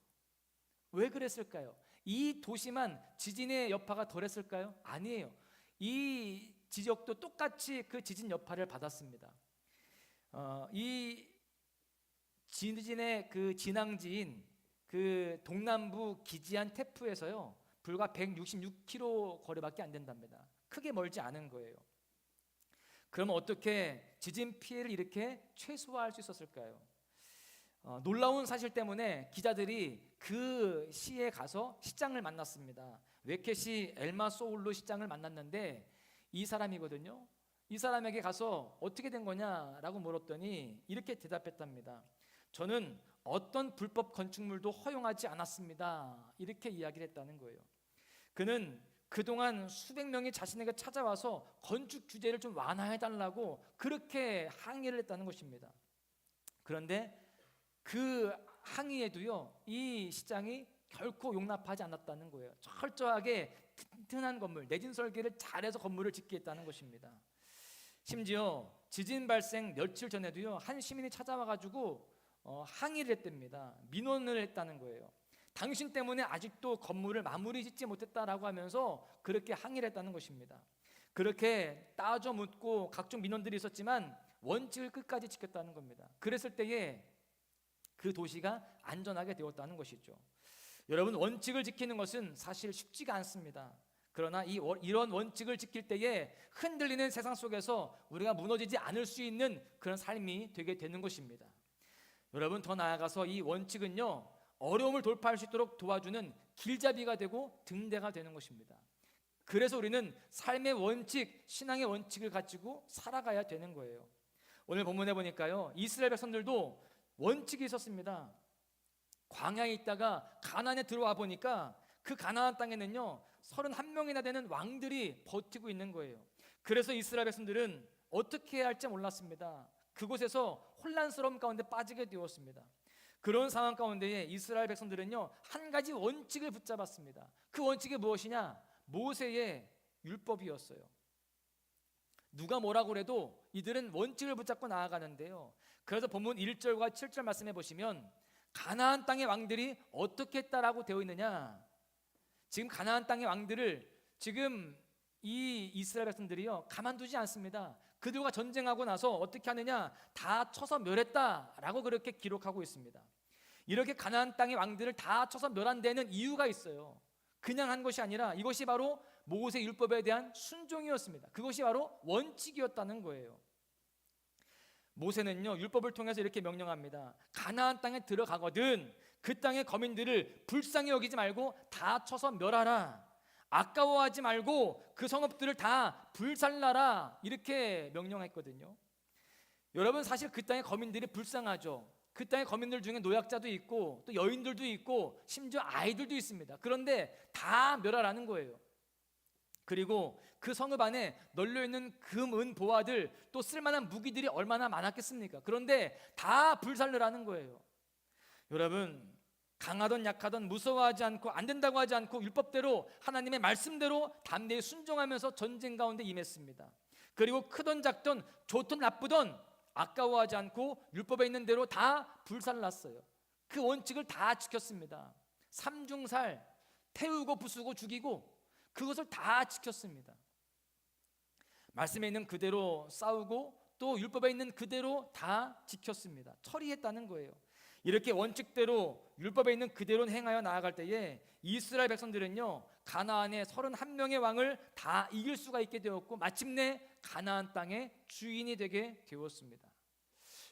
왜 그랬을까요? 이 도시만 지진의 여파가 덜했을까요? 아니에요. 이 지역도 똑같이 그 지진 여파를 받았습니다. 이 지진의 그 진앙지인 그 동남부 기지안 테프에서요, 불과 166km 거리밖에 안 된답니다. 크게 멀지 않은 거예요. 그럼 어떻게 지진 피해를 이렇게 최소화할 수 있었을까요? 놀라운 사실 때문에 기자들이 그 시에 가서 시장을 만났습니다. 웨케시 엘마소울루 시장을 만났는데 이 사람이거든요. 이 사람에게 가서 어떻게 된 거냐라고 물었더니 이렇게 대답했답니다. 저는 어떤 불법 건축물도 허용하지 않았습니다. 이렇게 이야기를 했다는 거예요. 그는 그동안 수백 명이 자신에게 찾아와서 건축 규제를 좀 완화해달라고 그렇게 항의를 했다는 것입니다. 그런데 그 항의에도요, 이 시장이 결코 용납하지 않았다는 거예요. 철저하게 튼튼한 건물, 내진 설계를 잘해서 건물을 짓게 했다는 것입니다. 심지어 지진 발생 며칠 전에도요, 한 시민이 찾아와가지고 항의를 했답니다. 민원을 했다는 거예요. 당신 때문에 아직도 건물을 마무리 짓지 못했다라고 하면서 그렇게 항의를 했다는 것입니다. 그렇게 따져 묻고 각종 민원들이 있었지만 원칙을 끝까지 지켰다는 겁니다. 그랬을 때에 그 도시가 안전하게 되었다는 것이죠. 여러분, 원칙을 지키는 것은 사실 쉽지가 않습니다. 그러나 이런 원칙을 지킬 때에 흔들리는 세상 속에서 우리가 무너지지 않을 수 있는 그런 삶이 되게 되는 것입니다. 여러분, 더 나아가서 이 원칙은요, 어려움을 돌파할 수 있도록 도와주는 길잡이가 되고 등대가 되는 것입니다. 그래서 우리는 삶의 원칙, 신앙의 원칙을 가지고 살아가야 되는 거예요. 오늘 본문에 보니까요, 이스라엘 백성들도 원칙이 있었습니다. 광야에 있다가 가나안에 들어와 보니까 그 가나안 땅에는요, 31명이나 되는 왕들이 버티고 있는 거예요. 그래서 이스라엘 백성들은 어떻게 해야 할지 몰랐습니다. 그곳에서 혼란스러움 가운데 빠지게 되었습니다. 그런 상황 가운데에 이스라엘 백성들은요, 한 가지 원칙을 붙잡았습니다. 그 원칙이 무엇이냐? 모세의 율법이었어요. 누가 뭐라고 그래도 이들은 원칙을 붙잡고 나아가는데요. 그래서 본문 1절과 7절 말씀해 보시면 가나안 땅의 왕들이 어떻게 했다라고 되어 있느냐? 지금 가나안 땅의 왕들을 지금 이 이스라엘 백성들이요, 가만두지 않습니다. 그들과 전쟁하고 나서 어떻게 하느냐? 다 쳐서 멸했다라고 그렇게 기록하고 있습니다. 이렇게 가나안 땅의 왕들을 다 쳐서 멸한 데는 이유가 있어요. 그냥 한 것이 아니라 이것이 바로 모세 율법에 대한 순종이었습니다. 그것이 바로 원칙이었다는 거예요. 모세는요, 율법을 통해서 이렇게 명령합니다. 가나안 땅에 들어가거든 그 땅의 거민들을 불쌍히 여기지 말고 다 쳐서 멸하라. 아까워하지 말고 그 성읍들을 다 불살라라. 이렇게 명령했거든요. 여러분, 사실 그 땅의 거민들이 불쌍하죠. 그 땅의 거민들 중에 노약자도 있고 또 여인들도 있고 심지어 아이들도 있습니다. 그런데 다 멸하라는 거예요. 그리고 그 성읍 안에 널려있는 금, 은, 보화들, 또 쓸만한 무기들이 얼마나 많았겠습니까? 그런데 다 불살을 하는 거예요. 여러분, 강하던 약하던 무서워하지 않고 안 된다고 하지 않고 율법대로 하나님의 말씀대로 담대히 순종하면서 전쟁 가운데 임했습니다. 그리고 크던 작던 좋던 나쁘던 아까워하지 않고 율법에 있는 대로 다 불살랐어요. 그 원칙을 다 지켰습니다. 삼중살, 태우고 부수고 죽이고 그것을 다 지켰습니다. 말씀에 있는 그대로 싸우고 또 율법에 있는 그대로 다 지켰습니다. 처리했다는 거예요. 이렇게 원칙대로 율법에 있는 그대로 행하여 나아갈 때에 이스라엘 백성들은요, 가나안의 31명의 왕을 다 이길 수가 있게 되었고 마침내 가나안 땅의 주인이 되게 되었습니다.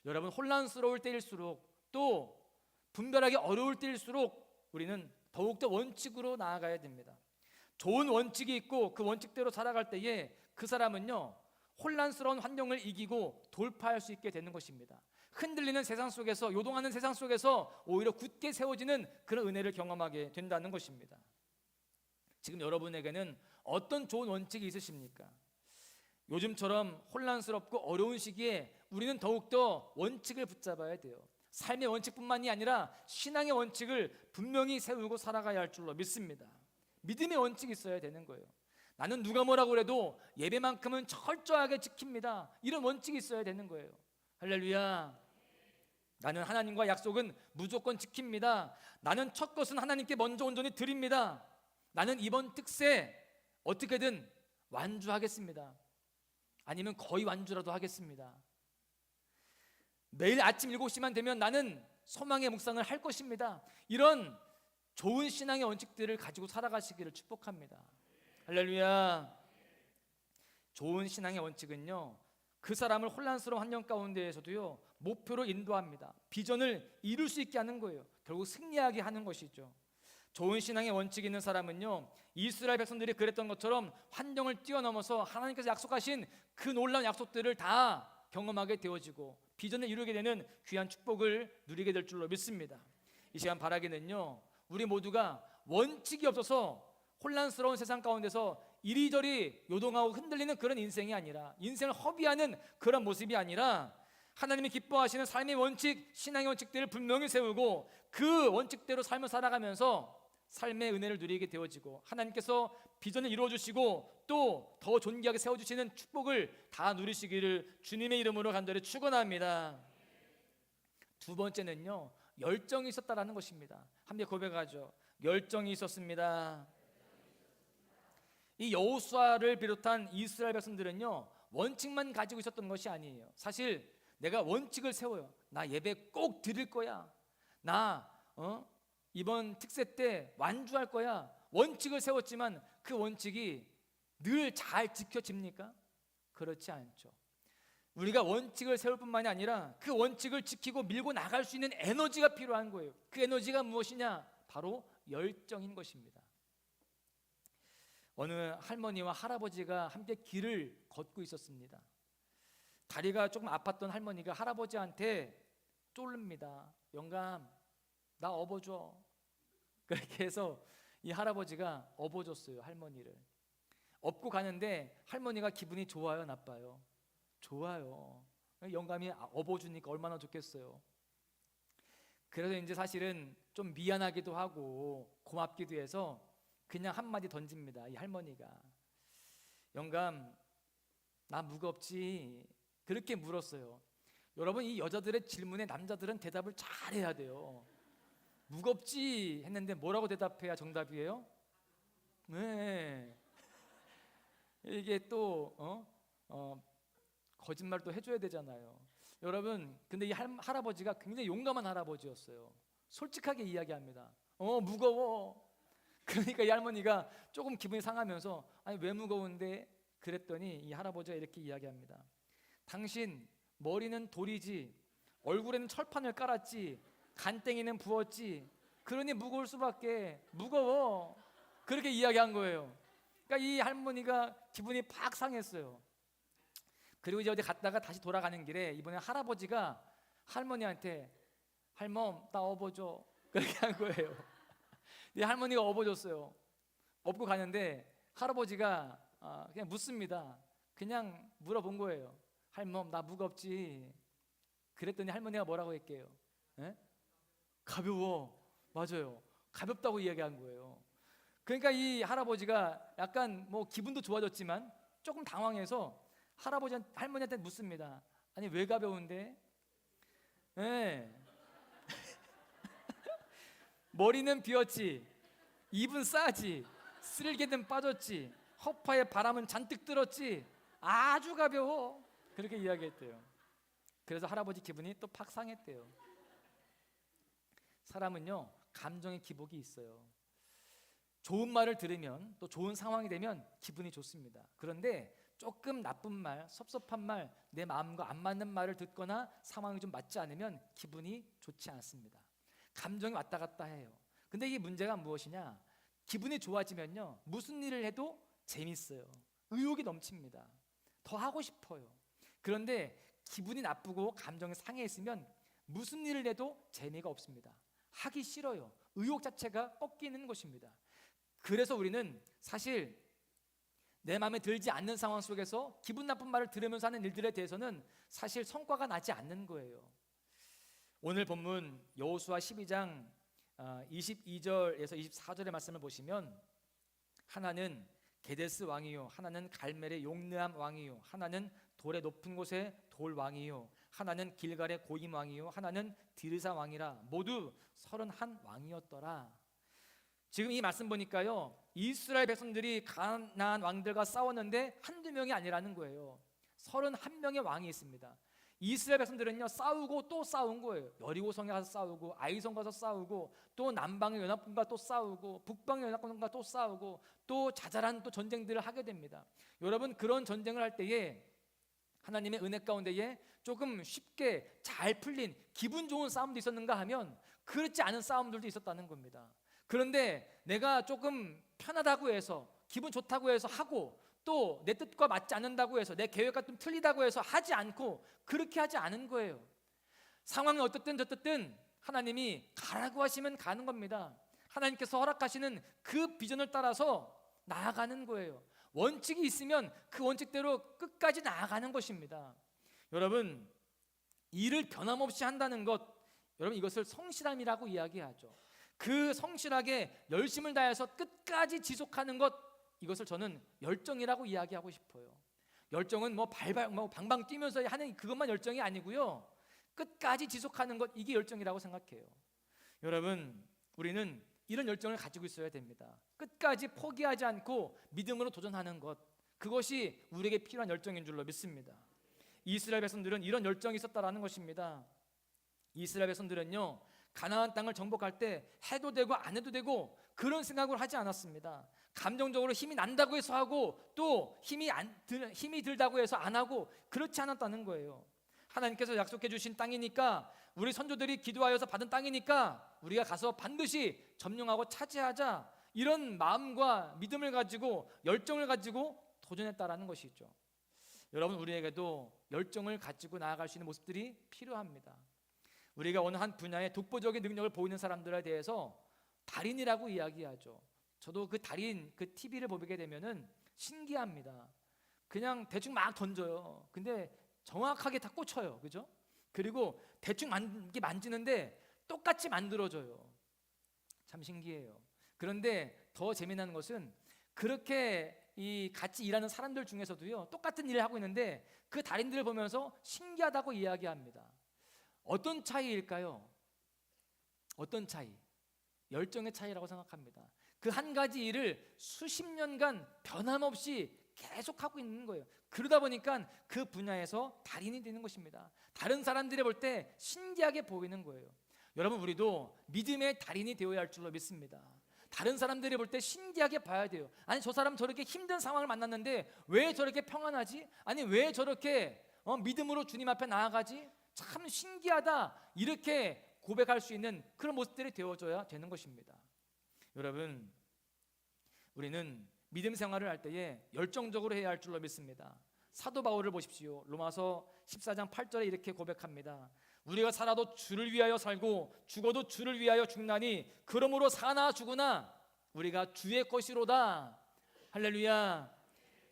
여러분, 혼란스러울 때일수록 또 분별하기 어려울 때일수록 우리는 더욱더 원칙으로 나아가야 됩니다. 좋은 원칙이 있고 그 원칙대로 살아갈 때에 그 사람은요, 혼란스러운 환경을 이기고 돌파할 수 있게 되는 것입니다. 흔들리는 세상 속에서, 요동하는 세상 속에서 오히려 굳게 세워지는 그런 은혜를 경험하게 된다는 것입니다. 지금 여러분에게는 어떤 좋은 원칙이 있으십니까? 요즘처럼 혼란스럽고 어려운 시기에 우리는 더욱더 원칙을 붙잡아야 돼요. 삶의 원칙뿐만이 아니라 신앙의 원칙을 분명히 세우고 살아가야 할 줄로 믿습니다. 믿음의 원칙이 있어야 되는 거예요. 나는 누가 뭐라고 그래도 예배만큼은 철저하게 지킵니다. 이런 원칙이 있어야 되는 거예요. 할렐루야. 나는 하나님과 약속은 무조건 지킵니다. 나는 첫 것은 하나님께 먼저 온전히 드립니다. 나는 이번 특세 어떻게든 완주하겠습니다. 아니면 거의 완주라도 하겠습니다. 매일 아침 7시만 되면 나는 소망의 묵상을 할 것입니다. 이런 좋은 신앙의 원칙들을 가지고 살아가시기를 축복합니다. 할렐루야. 좋은 신앙의 원칙은요, 그 사람을 혼란스러운 환경 가운데에서도요 목표로 인도합니다. 비전을 이룰 수 있게 하는 거예요. 결국 승리하게 하는 것이죠. 좋은 신앙의 원칙이 있는 사람은요, 이스라엘 백성들이 그랬던 것처럼 환경을 뛰어넘어서 하나님께서 약속하신 그 놀라운 약속들을 다 경험하게 되어지고 비전을 이루게 되는 귀한 축복을 누리게 될 줄로 믿습니다. 이 시간 바라기는요, 우리 모두가 원칙이 없어서 혼란스러운 세상 가운데서 이리저리 요동하고 흔들리는 그런 인생이 아니라, 인생을 허비하는 그런 모습이 아니라 하나님이 기뻐하시는 삶의 원칙, 신앙의 원칙들을 분명히 세우고 그 원칙대로 삶을 살아가면서 삶의 은혜를 누리게 되어지고 하나님께서 비전을 이루어주시고 또 더 존귀하게 세워주시는 축복을 다 누리시기를 주님의 이름으로 간절히 축원합니다. 두 번째는요, 열정이 있었다라는 것입니다. 함께 고백하죠. 열정이 있었습니다. 이 여호수아를 비롯한 이스라엘 백성들은요, 원칙만 가지고 있었던 것이 아니에요. 사실 내가 원칙을 세워요. 나 예배 꼭 드릴 거야. 나 이번 특세 때 완주할 거야. 원칙을 세웠지만 그 원칙이 늘 잘 지켜집니까? 그렇지 않죠. 우리가 원칙을 세울 뿐만이 아니라 그 원칙을 지키고 밀고 나갈 수 있는 에너지가 필요한 거예요. 그 에너지가 무엇이냐? 바로 열정인 것입니다. 어느 할머니와 할아버지가 함께 길을 걷고 있었습니다. 다리가 조금 아팠던 할머니가 할아버지한테 쫄릅니다. 영감, 나 업어줘. 그렇게 해서 이 할아버지가 업어줬어요, 할머니를. 업고 가는데 할머니가 기분이 좋아요, 나빠요? 좋아요. 영감이 업어주니까 얼마나 좋겠어요. 그래서 이제 사실은 좀 미안하기도 하고 고맙기도 해서 그냥 한마디 던집니다. 이 할머니가, 영감, 나 무겁지? 그렇게 물었어요. 여러분, 이 여자들의 질문에 남자들은 대답을 잘해야 돼요. 무겁지? 했는데 뭐라고 대답해야 정답이에요? 네. 이게 또 거짓말 또 해줘야 되잖아요. 여러분, 근데 이 할아버지가 굉장히 용감한 할아버지였어요. 솔직하게 이야기합니다. 무거워. 그러니까 이 할머니가 조금 기분이 상하면서, 아니 왜 무거운데? 그랬더니 이 할아버지가 이렇게 이야기합니다. 당신 머리는 돌이지, 얼굴에는 철판을 깔았지, 간땡이는 부었지, 그러니 무거울 수밖에. 무거워. 그렇게 이야기한 거예요. 그러니까 이 할머니가 기분이 팍 상했어요. 그리고 이제 어디 갔다가 다시 돌아가는 길에 이번에 할아버지가 할머니한테, 할멈, 나 업어줘. 그렇게 한 거예요. 이 할머니가 업어줬어요. 업고 가는데 할아버지가 그냥 묻습니다. 그냥 물어본 거예요. 할멈 나 무겁지? 그랬더니 할머니가 뭐라고 했게요? 에? 가벼워. 맞아요. 가볍다고 이야기한 거예요. 그러니까 이 할아버지가 약간 뭐 기분도 좋아졌지만 조금 당황해서 할머니한테 묻습니다. 아니 왜 가벼운데? 예. 머리는 비었지, 입은 싸지, 쓸개는 빠졌지, 허파에 바람은 잔뜩 들었지, 아주 가벼워. 그렇게 이야기했대요. 그래서 할아버지 기분이 또 팍 상했대요. 사람은요 감정의 기복이 있어요. 좋은 말을 들으면 또 좋은 상황이 되면 기분이 좋습니다. 그런데 조금 나쁜 말, 섭섭한 말, 내 마음과 안 맞는 말을 듣거나 상황이 좀 맞지 않으면 기분이 좋지 않습니다. 감정이 왔다 갔다 해요. 근데 이게 문제가 무엇이냐? 기분이 좋아지면요 무슨 일을 해도 재밌어요. 의욕이 넘칩니다. 더 하고 싶어요. 그런데 기분이 나쁘고 감정이 상해 있으면 무슨 일을 해도 재미가 없습니다. 하기 싫어요. 의욕 자체가 꺾이는 것입니다. 그래서 우리는 사실 내 마음에 들지 않는 상황 속에서 기분 나쁜 말을 들으면서 하는 일들에 대해서는 사실 성과가 나지 않는 거예요. 오늘 본문 여호수아 12장 22절에서 24절의 말씀을 보시면 하나는 게데스 왕이요, 하나는 갈멜의 용르암 왕이요, 하나는 돌의 높은 곳의 돌 왕이요, 하나는 길갈의 고임 왕이요, 하나는 디르사 왕이라 모두 31 왕이었더라. 지금 이 말씀 보니까요 이스라엘 백성들이 가나안 왕들과 싸웠는데 한두 명이 아니라는 거예요. 31명의 왕이 있습니다. 이스라엘 백성들은요 싸우고 또 싸운 거예요. 여리고성에 가서 싸우고, 아이성 가서 싸우고, 또 남방의 연합군과 또 싸우고, 북방의 연합군과 또 싸우고, 또 자잘한 또 전쟁들을 하게 됩니다. 여러분 그런 전쟁을 할 때에 하나님의 은혜 가운데에 조금 쉽게 잘 풀린 기분 좋은 싸움도 있었는가 하면 그렇지 않은 싸움들도 있었다는 겁니다. 그런데 내가 조금 편하다고 해서, 기분 좋다고 해서 하고, 또 내 뜻과 맞지 않는다고 해서, 내 계획과 좀 틀리다고 해서 하지 않고, 그렇게 하지 않은 거예요. 상황이 어떻든 저떻든 하나님이 가라고 하시면 가는 겁니다. 하나님께서 허락하시는 그 비전을 따라서 나아가는 거예요. 원칙이 있으면 그 원칙대로 끝까지 나아가는 것입니다. 여러분 일을 변함없이 한다는 것, 여러분 이것을 성실함이라고 이야기하죠. 그 성실하게 열심을 다해서 끝까지 지속하는 것, 이것을 저는 열정이라고 이야기하고 싶어요. 열정은 방방 뛰면서 하는 그것만 열정이 아니고요, 끝까지 지속하는 것, 이게 열정이라고 생각해요. 여러분 우리는 이런 열정을 가지고 있어야 됩니다. 끝까지 포기하지 않고 믿음으로 도전하는 것, 그것이 우리에게 필요한 열정인 줄로 믿습니다. 이스라엘 백성들은 이런 열정이 있었다라는 것입니다. 이스라엘 백성들은요 가나안 땅을 정복할 때 해도 되고 안 해도 되고 그런 생각을 하지 않았습니다. 감정적으로 힘이 난다고 해서 하고, 또 힘이 들다고 해서 안 하고, 그렇지 않았다는 거예요. 하나님께서 약속해 주신 땅이니까, 우리 선조들이 기도하여서 받은 땅이니까 우리가 가서 반드시 점령하고 차지하자, 이런 마음과 믿음을 가지고 열정을 가지고 도전했다라는 것이죠. 여러분 우리에게도 열정을 가지고 나아갈 수 있는 모습들이 필요합니다. 우리가 어느 한 분야에 독보적인 능력을 보이는 사람들에 대해서 달인이라고 이야기하죠. 저도 그 달인 그 TV를 보게 되면은 신기합니다. 그냥 대충 막 던져요. 근데 정확하게 다 꽂혀요. 그죠? 그리고 대충 만지는데 똑같이 만들어져요. 참 신기해요. 그런데 더 재미난 것은 그렇게 같이 일하는 사람들 중에서도요 똑같은 일을 하고 있는데 그 달인들을 보면서 신기하다고 이야기합니다. 어떤 차이일까요? 어떤 차이? 열정의 차이라고 생각합니다. 그 한 가지 일을 수십 년간 변함없이 계속하고 있는 거예요. 그러다 보니까 그 분야에서 달인이 되는 것입니다. 다른 사람들이 볼 때 신기하게 보이는 거예요. 여러분 우리도 믿음의 달인이 되어야 할 줄로 믿습니다. 다른 사람들이 볼 때 신기하게 봐야 돼요. 아니 저 사람 저렇게 힘든 상황을 만났는데 왜 저렇게 평안하지? 아니 왜 저렇게 믿음으로 주님 앞에 나아가지? 참 신기하다, 이렇게 고백할 수 있는 그런 모습들이 되어줘야 되는 것입니다. 여러분 우리는 믿음 생활을 할 때에 열정적으로 해야 할 줄로 믿습니다. 사도 바울을 보십시오. 로마서 14장 8절에 이렇게 고백합니다. 우리가 살아도 주를 위하여 살고 죽어도 주를 위하여 죽나니 그러므로 사나 죽으나 우리가 주의 것이로다. 할렐루야.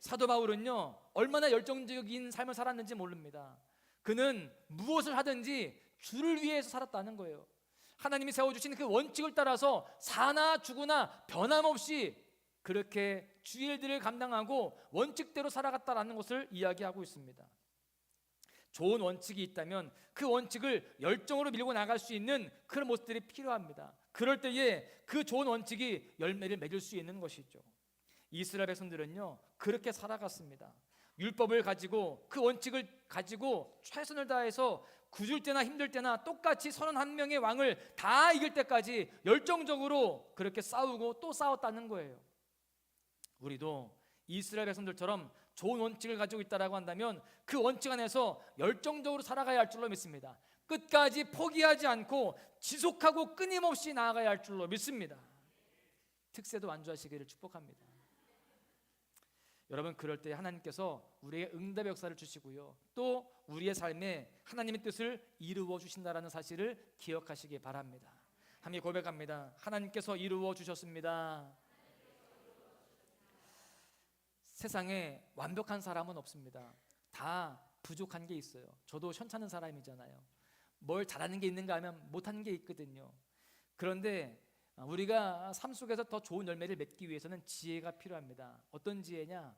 사도 바울은요 얼마나 열정적인 삶을 살았는지 모릅니다. 그는 무엇을 하든지 주를 위해서 살았다는 거예요. 하나님이 세워주신 그 원칙을 따라서 사나 죽으나 변함없이 그렇게 주의 일들을 감당하고 원칙대로 살아갔다라는 것을 이야기하고 있습니다. 좋은 원칙이 있다면 그 원칙을 열정으로 밀고 나갈 수 있는 그런 모습들이 필요합니다. 그럴 때에 그 좋은 원칙이 열매를 맺을 수 있는 것이죠. 이스라엘 백성들은요 그렇게 살아갔습니다. 율법을 가지고 그 원칙을 가지고 최선을 다해서 굳을 때나 힘들 때나 똑같이 31명의 왕을 다 이길 때까지 열정적으로 그렇게 싸우고 또 싸웠다는 거예요. 우리도 이스라엘 백성들처럼 좋은 원칙을 가지고 있다라고 한다면 그 원칙 안에서 열정적으로 살아가야 할 줄로 믿습니다. 끝까지 포기하지 않고 지속하고 끊임없이 나아가야 할 줄로 믿습니다. 특세도 완주하시기를 축복합니다. 여러분, 그럴 때 하나님께서 우리에게 응답의 역사를 주시고요, 또 우리의 삶에 하나님의 뜻을 이루어 주신다라는 사실을 기억하시기 바랍니다. 함께 고백합니다. 하나님께서 이루어 주셨습니다. 세상에 완벽한 사람은 없습니다. 다 부족한 게 있어요. 저도 현찮은 사람이잖아요. 뭘 잘하는 게 있는가 하면 못하는 게 있거든요. 그런데 우리가 삶 속에서 더 좋은 열매를 맺기 위해서는 지혜가 필요합니다. 어떤 지혜냐?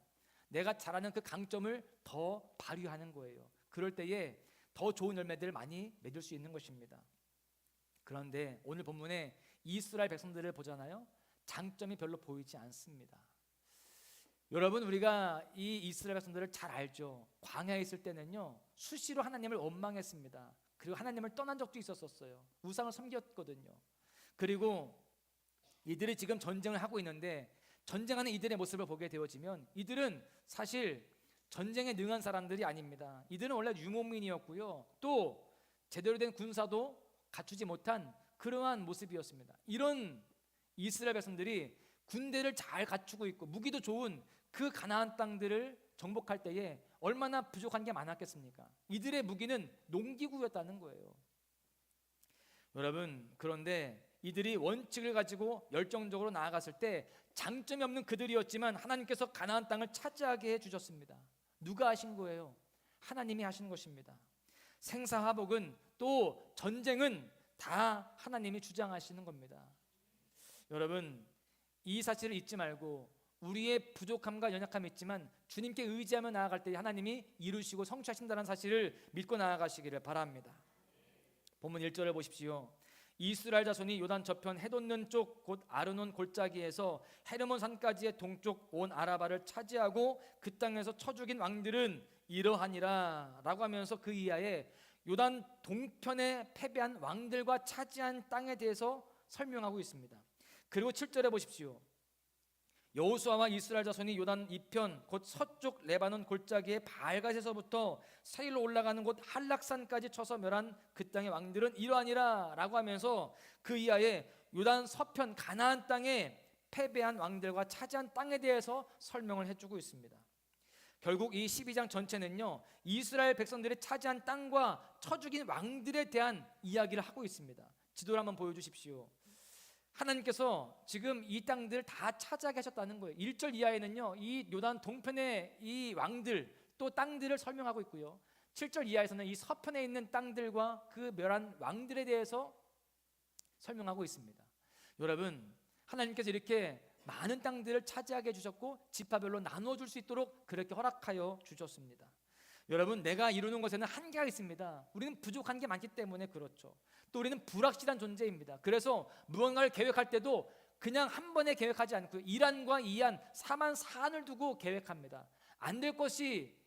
내가 잘하는 그 강점을 더 발휘하는 거예요. 그럴 때에 더 좋은 열매들을 많이 맺을 수 있는 것입니다. 그런데 오늘 본문에 이스라엘 백성들을 보잖아요. 장점이 별로 보이지 않습니다. 여러분, 우리가 이 이스라엘 백성들을 잘 알죠. 광야에 있을 때는요 수시로 하나님을 원망했습니다. 그리고 하나님을 떠난 적도 있었어요. 우상을 섬겼거든요. 그리고 이들이 지금 전쟁을 하고 있는데 전쟁하는 이들의 모습을 보게 되어지면 이들은 사실 전쟁에 능한 사람들이 아닙니다. 이들은 원래 유목민이었고요, 또 제대로 된 군사도 갖추지 못한 그러한 모습이었습니다. 이런 이스라엘 백성들이 군대를 잘 갖추고 있고 무기도 좋은 그 가나안 땅들을 정복할 때에 얼마나 부족한 게 많았겠습니까? 이들의 무기는 농기구였다는 거예요. 여러분, 그런데 이들이 원칙을 가지고 열정적으로 나아갔을 때 장점이 없는 그들이었지만 하나님께서 가나안 땅을 차지하게 해주셨습니다. 누가 하신 거예요? 하나님이 하신 것입니다. 생사화복은 또 전쟁은 다 하나님이 주장하시는 겁니다. 여러분, 이 사실을 잊지 말고 우리의 부족함과 연약함이 있지만 주님께 의지하며 나아갈 때 하나님이 이루시고 성취하신다는 사실을 믿고 나아가시기를 바랍니다. 본문 1절을 보십시오. 이스라엘 자손이 요단 저편 해돋는 쪽 곧 아르논 골짜기에서 헤르몬 산까지의 동쪽 온 아라바를 차지하고 그 땅에서 쳐 죽인 왕들은 이러하니라 라고 하면서 그 이하에 요단 동편에 패배한 왕들과 차지한 땅에 대해서 설명하고 있습니다. 그리고 7절에 보십시오. 여호수아와 이스라엘 자손이 요단 이편 곧 서쪽 레바논 골짜기의 바알갓에서부터 세일로 올라가는 곳 한락산까지 쳐서 멸한 그 땅의 왕들은 이러하니라 라고 하면서 그 이하에 요단 서편 가나안 땅에 패배한 왕들과 차지한 땅에 대해서 설명을 해주고 있습니다. 결국 이 12장 전체는요 이스라엘 백성들이 차지한 땅과 쳐 죽인 왕들에 대한 이야기를 하고 있습니다. 지도를 한번 보여주십시오. 하나님께서 지금 이 땅들을 다 차지하게 하셨다는 거예요. 1절 이하에는요 이 요단 동편의 이 왕들 또 땅들을 설명하고 있고요, 7절 이하에서는 이 서편에 있는 땅들과 그 멸한 왕들에 대해서 설명하고 있습니다. 여러분, 하나님께서 이렇게 많은 땅들을 차지하게 해주셨고 지파별로 나누어 줄 수 있도록 그렇게 허락하여 주셨습니다. 여러분, 내가 이루는 것에는 한계가 있습니다. 우리는 부족한 게 많기 때문에 그렇죠. 또 우리는 불확실한 존재입니다. 그래서 무언가를 계획할 때도 그냥 한 번에 계획하지 않고 이란과 이안, 사만 사안을 두고 계획합니다. 안 될 것이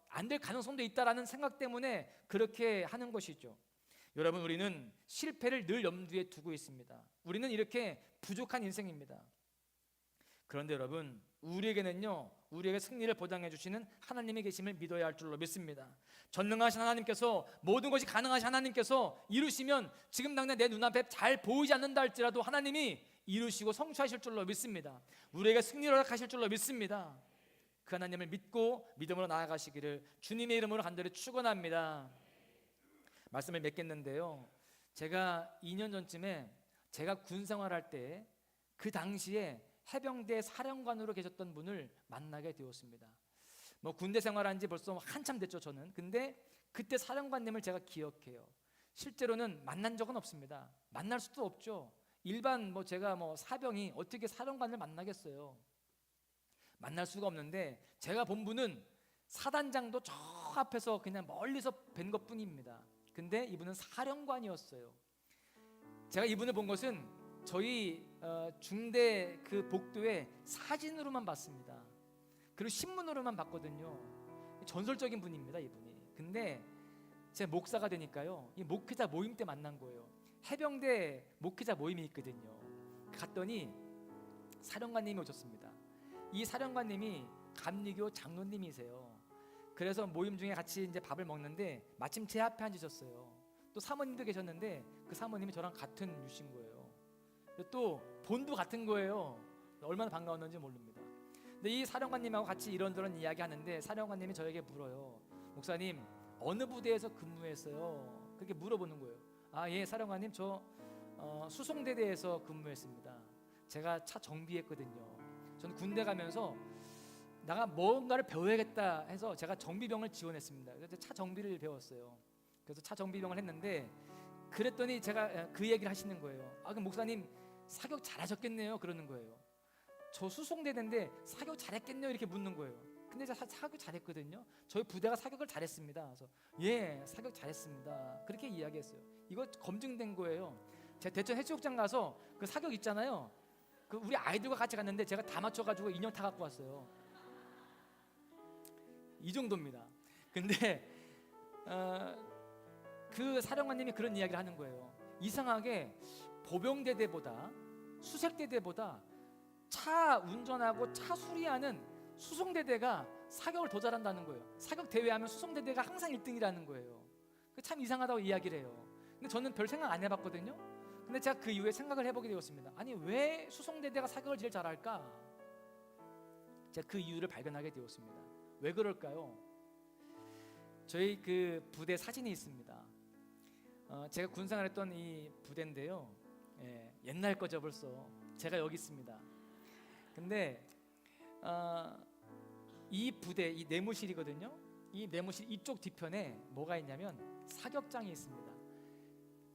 안 될 가능성도 있다라는 생각 때문에 그렇게 하는 것이죠. 여러분, 우리는 실패를 늘 염두에 두고 있습니다. 우리는 이렇게 부족한 인생입니다. 그런데 여러분, 우리에게는요 우리에게 승리를 보장해 주시는 하나님이 계심을 믿어야 할 줄로 믿습니다. 전능하신 하나님께서, 모든 것이 가능하신 하나님께서 이루시면 지금 당장 내 눈앞에 잘 보이지 않는다 할지라도 하나님이 이루시고 성취하실 줄로 믿습니다. 우리에게 승리를 허락하실 줄로 믿습니다. 그 하나님을 믿고 믿음으로 나아가시기를 주님의 이름으로 간절히 축원합니다. 말씀을 맺겠는데요, 제가 2년 전쯤에 제가 군 생활할 때 그 당시에 해병대 사령관으로 계셨던 분을 만나게 되었습니다. 뭐 군대 생활한 지 벌써 한참 됐죠 저는. 근데 그때 사령관님을 제가 기억해요. 실제로는 만난 적은 없습니다. 만날 수도 없죠. 일반 제가 사병이 어떻게 사령관을 만나겠어요. 만날 수가 없는데 제가 본 분은 사단장도 저 앞에서 그냥 멀리서 뵌 것뿐입니다. 근데 이분은 사령관이었어요. 제가 이분을 본 것은 저희 중대 그 복도에 사진으로만 봤습니다. 그리고 신문으로만 봤거든요. 전설적인 분입니다 이분이. 근데 제 목사가 되니까요, 이 목회자 모임 때 만난 거예요. 해병대 목회자 모임이 있거든요. 갔더니 사령관님이 오셨습니다. 이 사령관님이 감리교 장로님이세요. 그래서 모임 중에 같이 이제 밥을 먹는데 마침 제 앞에 앉으셨어요. 또 사모님도 계셨는데 그 사모님이 저랑 같은 유신 거예요. 또 본부 같은 거예요. 얼마나 반가웠는지 모릅니다. 근데 이 사령관님하고 같이 이런저런 이야기 하는데 사령관님이 저에게 물어요. 목사님 어느 부대에서 근무했어요? 그렇게 물어보는 거예요. 아, 예, 사령관님 저 수송대대에서 근무했습니다. 제가 차 정비했거든요. 저는 군대 가면서 내가 뭔가를 배워야겠다 해서 제가 정비병을 지원했습니다. 그래서 차 정비를 배웠어요. 그래서 차 정비병을 했는데 그랬더니 제가 그 얘기를 하시는 거예요. 아, 그럼 목사님 사격 잘하셨겠네요. 그러는 거예요. 저 수송대대인데 사격 잘했겠네요. 이렇게 묻는 거예요. 근데 제가 사격 잘했거든요. 저희 부대가 사격을 잘했습니다. 그래서 예, 사격 잘했습니다. 그렇게 이야기했어요. 이거 검증된 거예요. 제가 대천 해수욕장 가서 그 사격 있잖아요. 그 우리 아이들과 같이 갔는데 제가 다 맞춰가지고 인형 타 갖고 왔어요. 이 정도입니다. 근데 그 사령관님이 그런 이야기를 하는 거예요. 이상하게 보병대대보다 수색대대보다 차 운전하고 차 수리하는 수송대대가 사격을 더 잘한다는 거예요. 사격 대회하면 수송대대가 항상 1등이라는 거예요. 참 이상하다고 이야기를 해요. 근데 저는 별 생각 안 해봤거든요. 근데 제가 그 이후에 생각을 해보게 되었습니다. 아니 왜 수송대대가 사격을 제일 잘할까? 제가 그 이유를 발견하게 되었습니다. 왜 그럴까요? 저희 그 부대 사진이 있습니다. 제가 군생활했던 이 부대인데요. 예, 옛날 거죠 벌써. 제가 여기 있습니다. 근데 이 부대, 이 내무실이거든요. 이 내무실 이쪽 뒤편에 뭐가 있냐면 사격장이 있습니다.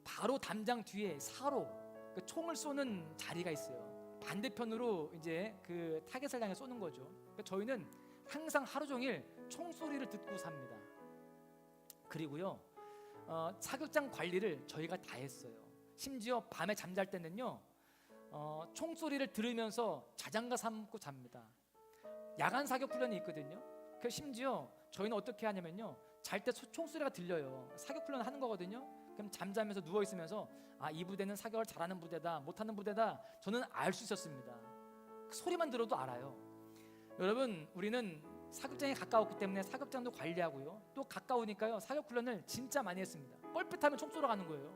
바로 담장 뒤에 사로 그 총을 쏘는 자리가 있어요. 반대편으로 이제 그 타겟을 향해 쏘는 거죠. 그러니까 저희는 항상 하루 종일 총소리를 듣고 삽니다. 그리고요 사격장 관리를 저희가 다 했어요. 심지어 밤에 잠잘 때는요 총소리를 들으면서 자장가 삼고 잡니다. 야간 사격 훈련이 있거든요. 그 심지어 저희는 어떻게 하냐면요 잘 때 총소리가 들려요. 사격 훈련 하는 거거든요. 그럼 잠자면서 누워 있으면서 아, 이 부대는 사격을 잘하는 부대다, 못하는 부대다. 저는 알 수 있었습니다. 그 소리만 들어도 알아요. 여러분, 우리는 사격장에 가까웠기 때문에 사격장도 관리하고요. 또 가까우니까요 사격 훈련을 진짜 많이 했습니다. 뻘짓하면 총 쏘러 가는 거예요.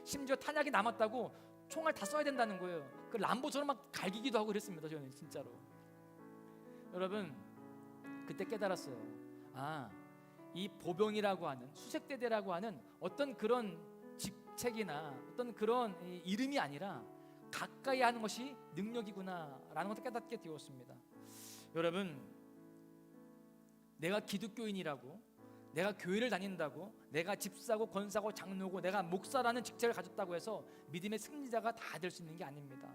심지어 탄약이 남았다고 총알 다 써야 된다는 거예요. 그 람보처럼 막 갈기기도 하고 그랬습니다. 저는 진짜로. 여러분, 그때 깨달았어요. 아, 이 보병이라고 하는 수색대대라고 하는 어떤 그런 직책이나 어떤 그런 이름이 아니라 가까이 하는 것이 능력이구나라는 것을 깨닫게 되었습니다. 여러분, 내가 기독교인이라고, 내가 교회를 다닌다고, 내가 집사고 권사고 장로고 내가 목사라는 직책을 가졌다고 해서 믿음의 승리자가 다 될 수 있는 게 아닙니다.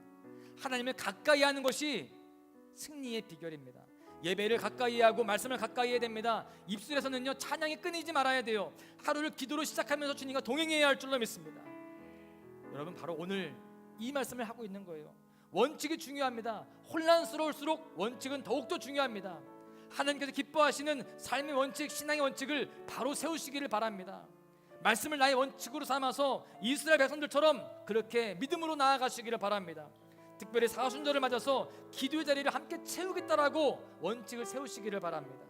하나님을 가까이 하는 것이 승리의 비결입니다. 예배를 가까이 하고 말씀을 가까이 해야 됩니다. 입술에서는요 찬양이 끊이지 말아야 돼요. 하루를 기도로 시작하면서 주님과 동행해야 할 줄로 믿습니다. 여러분, 바로 오늘 이 말씀을 하고 있는 거예요. 원칙이 중요합니다. 혼란스러울수록 원칙은 더욱더 중요합니다. 하나님께서 기뻐하시는 삶의 원칙, 신앙의 원칙을 바로 세우시기를 바랍니다. 말씀을 나의 원칙으로 삼아서 이스라엘 백성들처럼 그렇게 믿음으로 나아가시기를 바랍니다. 특별히 사순절을 맞아서 기도의 자리를 함께 채우겠다라고 원칙을 세우시기를 바랍니다.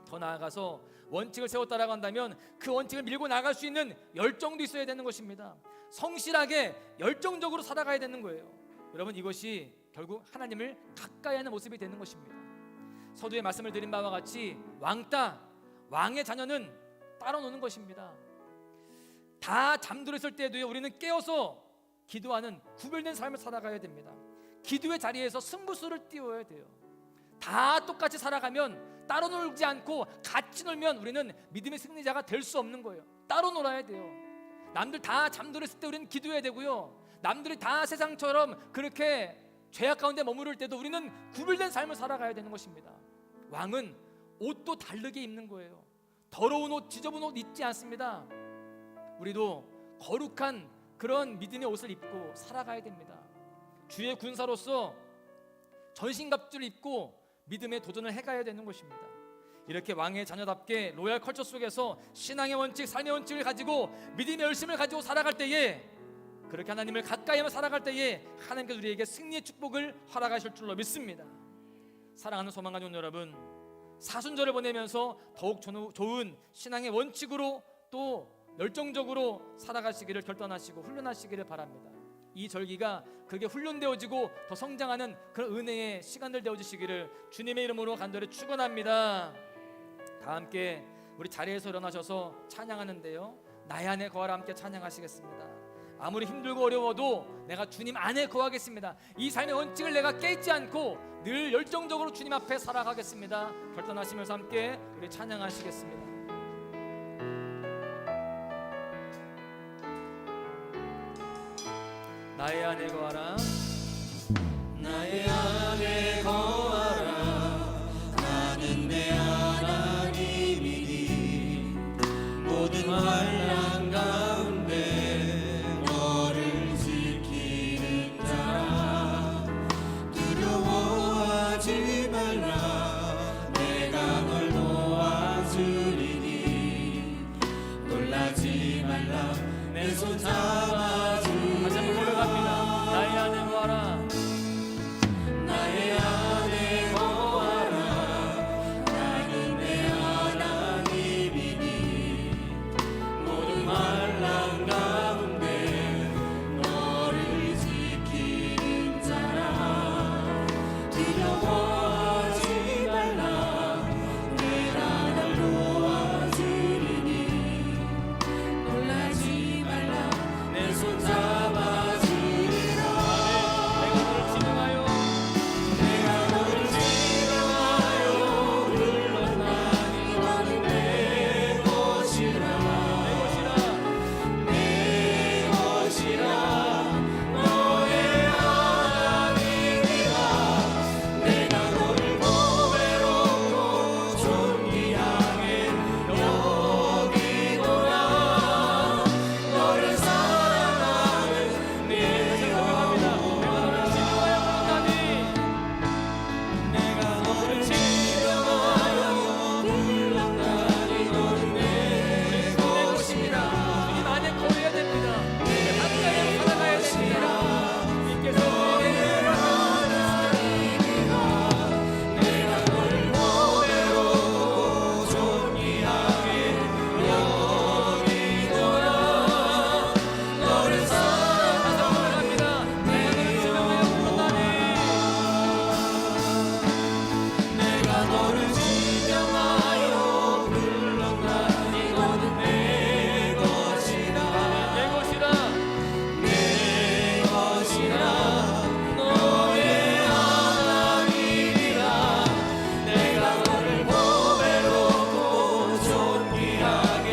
더 나아가서 원칙을 세웠다라고 한다면 그 원칙을 밀고 나갈 수 있는 열정도 있어야 되는 것입니다. 성실하게 열정적으로 살아가야 되는 거예요. 여러분, 이것이 결국 하나님을 가까이 하는 모습이 되는 것입니다. 서두에 말씀을 드린 바와 같이 왕의 자녀는 따로 노는 것입니다. 다 잠들었을 때도요 우리는 깨어서 기도하는 구별된 삶을 살아가야 됩니다. 기도의 자리에서 승부수를 띄워야 돼요. 다 똑같이 살아가면, 따로 놀지 않고 같이 놀면 우리는 믿음의 승리자가 될 수 없는 거예요. 따로 놀아야 돼요. 남들 다 잠들었을 때 우리는 기도해야 되고요, 남들이 다 세상처럼 그렇게 죄악 가운데 머무를 때도 우리는 구별된 삶을 살아가야 되는 것입니다. 왕은 옷도 다르게 입는 거예요. 더러운 옷, 지저분 옷 입지 않습니다. 우리도 거룩한 그런 믿음의 옷을 입고 살아가야 됩니다. 주의 군사로서 전신갑주를 입고 믿음의 도전을 해가야 되는 것입니다. 이렇게 왕의 자녀답게 로얄 컬처 속에서 신앙의 원칙, 삶의 원칙을 가지고 믿음의 열심을 가지고 살아갈 때에, 그렇게 하나님을 가까이 하며 살아갈 때에 하나님께서 우리에게 승리의 축복을 허락하실 줄로 믿습니다. 사랑하는 소망가족 여러분, 사순절을 보내면서 더욱 좋은 신앙의 원칙으로 또 열정적으로 살아가시기를 결단하시고 훈련하시기를 바랍니다. 이 절기가 그게 훈련되어지고 더 성장하는 그런 은혜의 시간들 되어주시기를 주님의 이름으로 간절히 축원합니다. 다 함께 우리 자리에서 일어나셔서 찬양하는데요, 나의 안에 거하라 함께 찬양하시겠습니다. 아무리 힘들고 어려워도 내가 주님 안에 거하겠습니다. 이 삶의 원칙을 내가 깨지 않고 늘 열정적으로 주님 앞에 살아가겠습니다. 결단하시면서 함께 우리 찬양하시겠습니다. 나의 안에 거하라, 나의 안에 거하라. 나는 내 하나님이니 모든 환난 가운데 너를 지키는 자라. 두려워하지 말라. 내가 널 도와주리니 놀라지 말라. 내 손 잡아주리니. 다시 한번 고백합니다. 나의 안에 거하라. 나의 안에 거하라. 나는 내 하나님이니 모든 환난 가운데 너를 지키는 자라. 두려워하지 말라. 내가 널 도와주리니 놀라지 말라. 내 손 잡아주리라. 내가 너를 지명하여 내가 너를 지명하여 불렀나니 너는 내 것이라. 내 것이라. 너의 하나님이라. 내가 너를 보배롭고 존귀하게 여기노라. 너를 사랑하는 내 내가 너를 지명하여 불렀나니 너는 내 것이라. 주님 안에 거해야 됩니다. 가까이 살아가야 됩니다. 주님께서 내가 너를 보배롭고 존귀하게 여기노라. 너를 사랑합니다. 내가 너를 지명하여 불렀나니 내가 너를 지명하여 불렀나니 너는 내 것이라. 내 것이라. 내 것이라. 너의 하나님이라. 내가 너를 보배롭고 존귀하게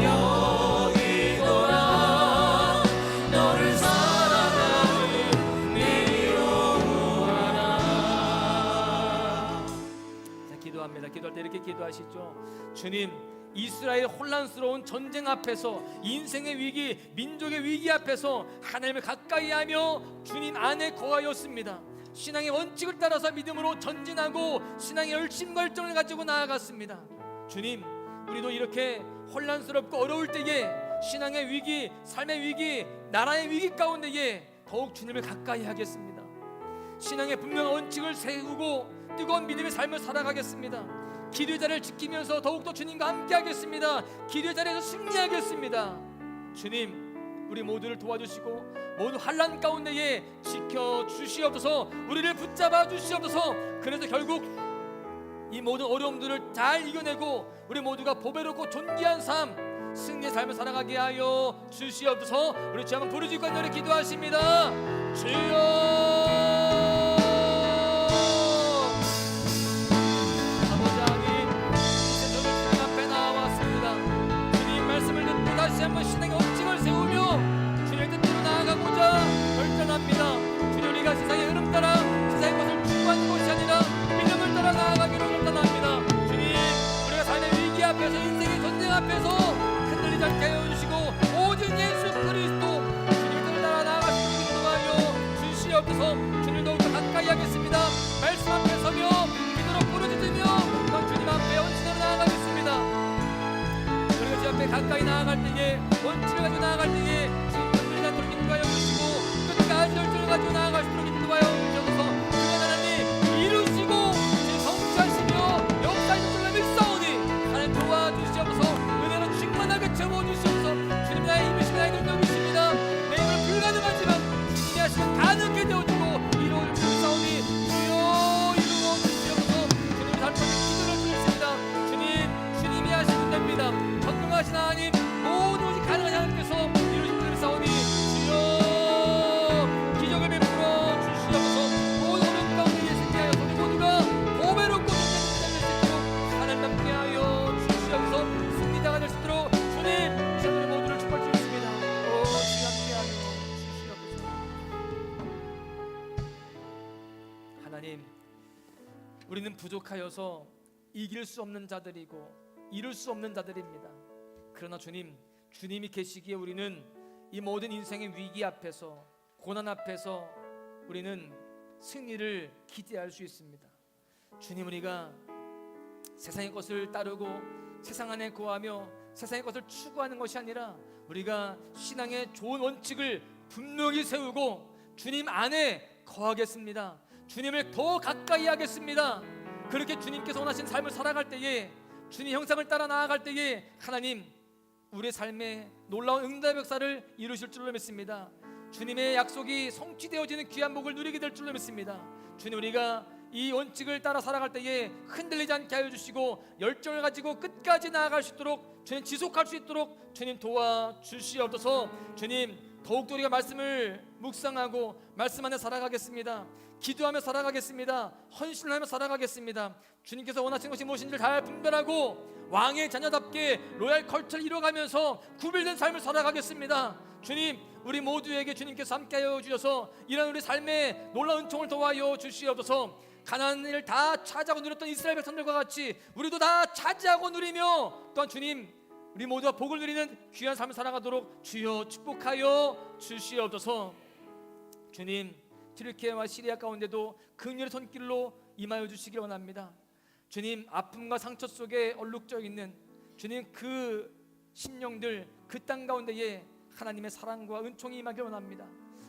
여기노라. 너를 사랑하는 내 영혼아. 자, 기도합니다. 기도할 때 이렇게 기도하시죠. 주님, 이스라엘 혼란스러운 전쟁 앞에서, 인생의 위기, 민족의 위기 앞에서 하나님을 가까이 하며 주님 안에 거하였습니다. 신앙의 원칙을 따라서 믿음으로 전진하고 신앙의 열심과 열정을 가지고 나아갔습니다. 주님, 우리도 이렇게 혼란스럽고 어려울 때에, 신앙의 위기, 삶의 위기, 나라의 위기 가운데에 더욱 주님을 가까이 하겠습니다. 신앙의 분명한 원칙을 세우고 뜨거운 믿음의 삶을 살아가겠습니다. 기도의 자리를 지키면서 더욱더 주님과 함께 하겠습니다. 기도의 자리에서 승리하겠습니다. 주님, 우리 모두를 도와주시고 모두 환난 가운데에 지켜주시옵소서. 우리를 붙잡아 주시옵소서. 그래서 결국 이 모든 어려움들을 잘 이겨내고 우리 모두가 보배롭고 존귀한 삶, 승리의 삶을 살아가게 하여 주시옵소서. 우리 주 한번 부르짖고 간절히 기도하십니다. 주여 나아갈 때에 주님 않도록 인도하여 주시고 끝까지 열정을 가지고 나아갈 수 있도록 인도하여 주셔서 주님 하나님 이루시고 성취하시며 역사의 줄을 밀사오니 하나님 도와주시옵소서. 은혜로 충만하게 채워주시옵소서. 주님 나의 힘이시고 나의 능력이십니다. 내 힘은 불가능하지만 주님이 하시면 가능하게 되어주고 이루어 주시옵소서. 주여 이루어 주시옵소서. 주님 살펴서 기도를 드리겠습니다. 주님이 하시면 됩니다. 전능하신 하나님 모든 것이 가능한 하나님께서 이루어진 줄을 싸우니 주여 기적을 베풀어 주시옵소서. 모든 어려움 가운데 예수님께 하여 우리 모두가 보배롭고 존재하는 수 있도록 하나님 함께 하여 주시옵소서. 승리자가 될 수 있도록 주님 이 시간 우리 모두를 축복해 주십니다. 주님 함께 하여 주시옵소서. 하나님 우리는 부족하여서 이길 수 없는 자들이고 이룰 수 없는 자들입니다. 그러나 주님이 계시기에 우리는 이 모든 인생의 위기 앞에서 고난 앞에서 우리는 승리를 기대할 수 있습니다. 주님 우리가 세상의 것을 따르고 세상 안에 거하며 세상의 것을 추구하는 것이 아니라 우리가 신앙의 좋은 원칙을 분명히 세우고 주님 안에 거하겠습니다. 주님을 더 가까이 하겠습니다. 그렇게 주님께서 원하신 삶을 살아갈 때에 주님 형상을 따라 나아갈 때에 하나님 우리의 삶에 놀라운 응답의 역사를 이루실 줄로 믿습니다. 주님의 약속이 성취되어지는 귀한 복을 누리게 될 줄로 믿습니다. 주님 우리가 이 원칙을 따라 살아갈 때에 흔들리지 않게 하여 주시고 열정을 가지고 끝까지 나아갈 수 있도록 주님 지속할 수 있도록 주님 도와주시옵소서. 주님 더욱더 우리가 말씀을 묵상하고 말씀 안에 살아가겠습니다. 기도하며 살아가겠습니다. 헌신하며 살아가겠습니다. 주님께서 원하시는 것이 무엇인지 잘 분별하고 왕의 자녀답게 로얄 컬처를 이뤄가면서 구별된 삶을 살아가겠습니다. 주님 우리 모두에게 주님께서 함께하여 주셔서 이런 우리 삶에 놀라운 은총을 더하여 주시옵소서. 가나안 일을 다 차지하고 누렸던 이스라엘 백성들과 같이 우리도 다 차지하고 누리며 또한 주님 우리 모두가 복을 누리는 귀한 삶을 살아가도록 주여 축복하여 주시옵소서. 주님 튀르키예와 시리아 가운데도 긍휼의 손길로 임하여 주시길 원합니다. 주님 아픔과 상처 속에 얼룩져 있는 주님 그 심령들 그 땅 가운데에 하나님의 사랑과 은총이 임하길 원합니다.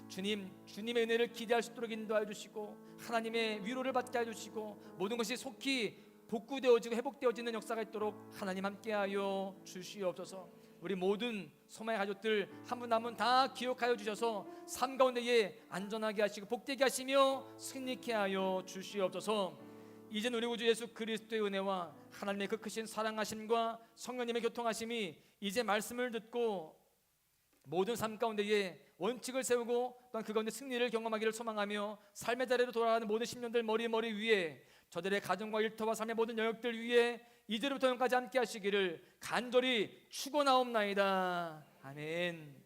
주님 주님의 은혜를 기대할 수 있도록 인도하여 주시고 하나님의 위로를 받게 하여 주시고 모든 것이 속히 복구되어지고 회복되어지는 역사가 있도록 하나님 함께하여 주시옵소서. 우리 모든 소망의 가족들 한 분 한 분 다 기억하여 주셔서 삶 가운데에 안전하게 하시고 복되게 하시며 승리케 하여 주시옵소서. 이젠 우리 구주 예수 그리스도의 은혜와 하나님의 그 크신 사랑하심과 성령님의 교통하심이 이제 말씀을 듣고 모든 삶 가운데에 원칙을 세우고 또한 그 가운데 승리를 경험하기를 소망하며 삶의 자리로 돌아가는 모든 심령들 머리 위에 저들의 가정과 일터와 삶의 모든 영역들 위에 이제부터 영까지 함께 하시기를 간절히 축원하옵나이다. 아멘.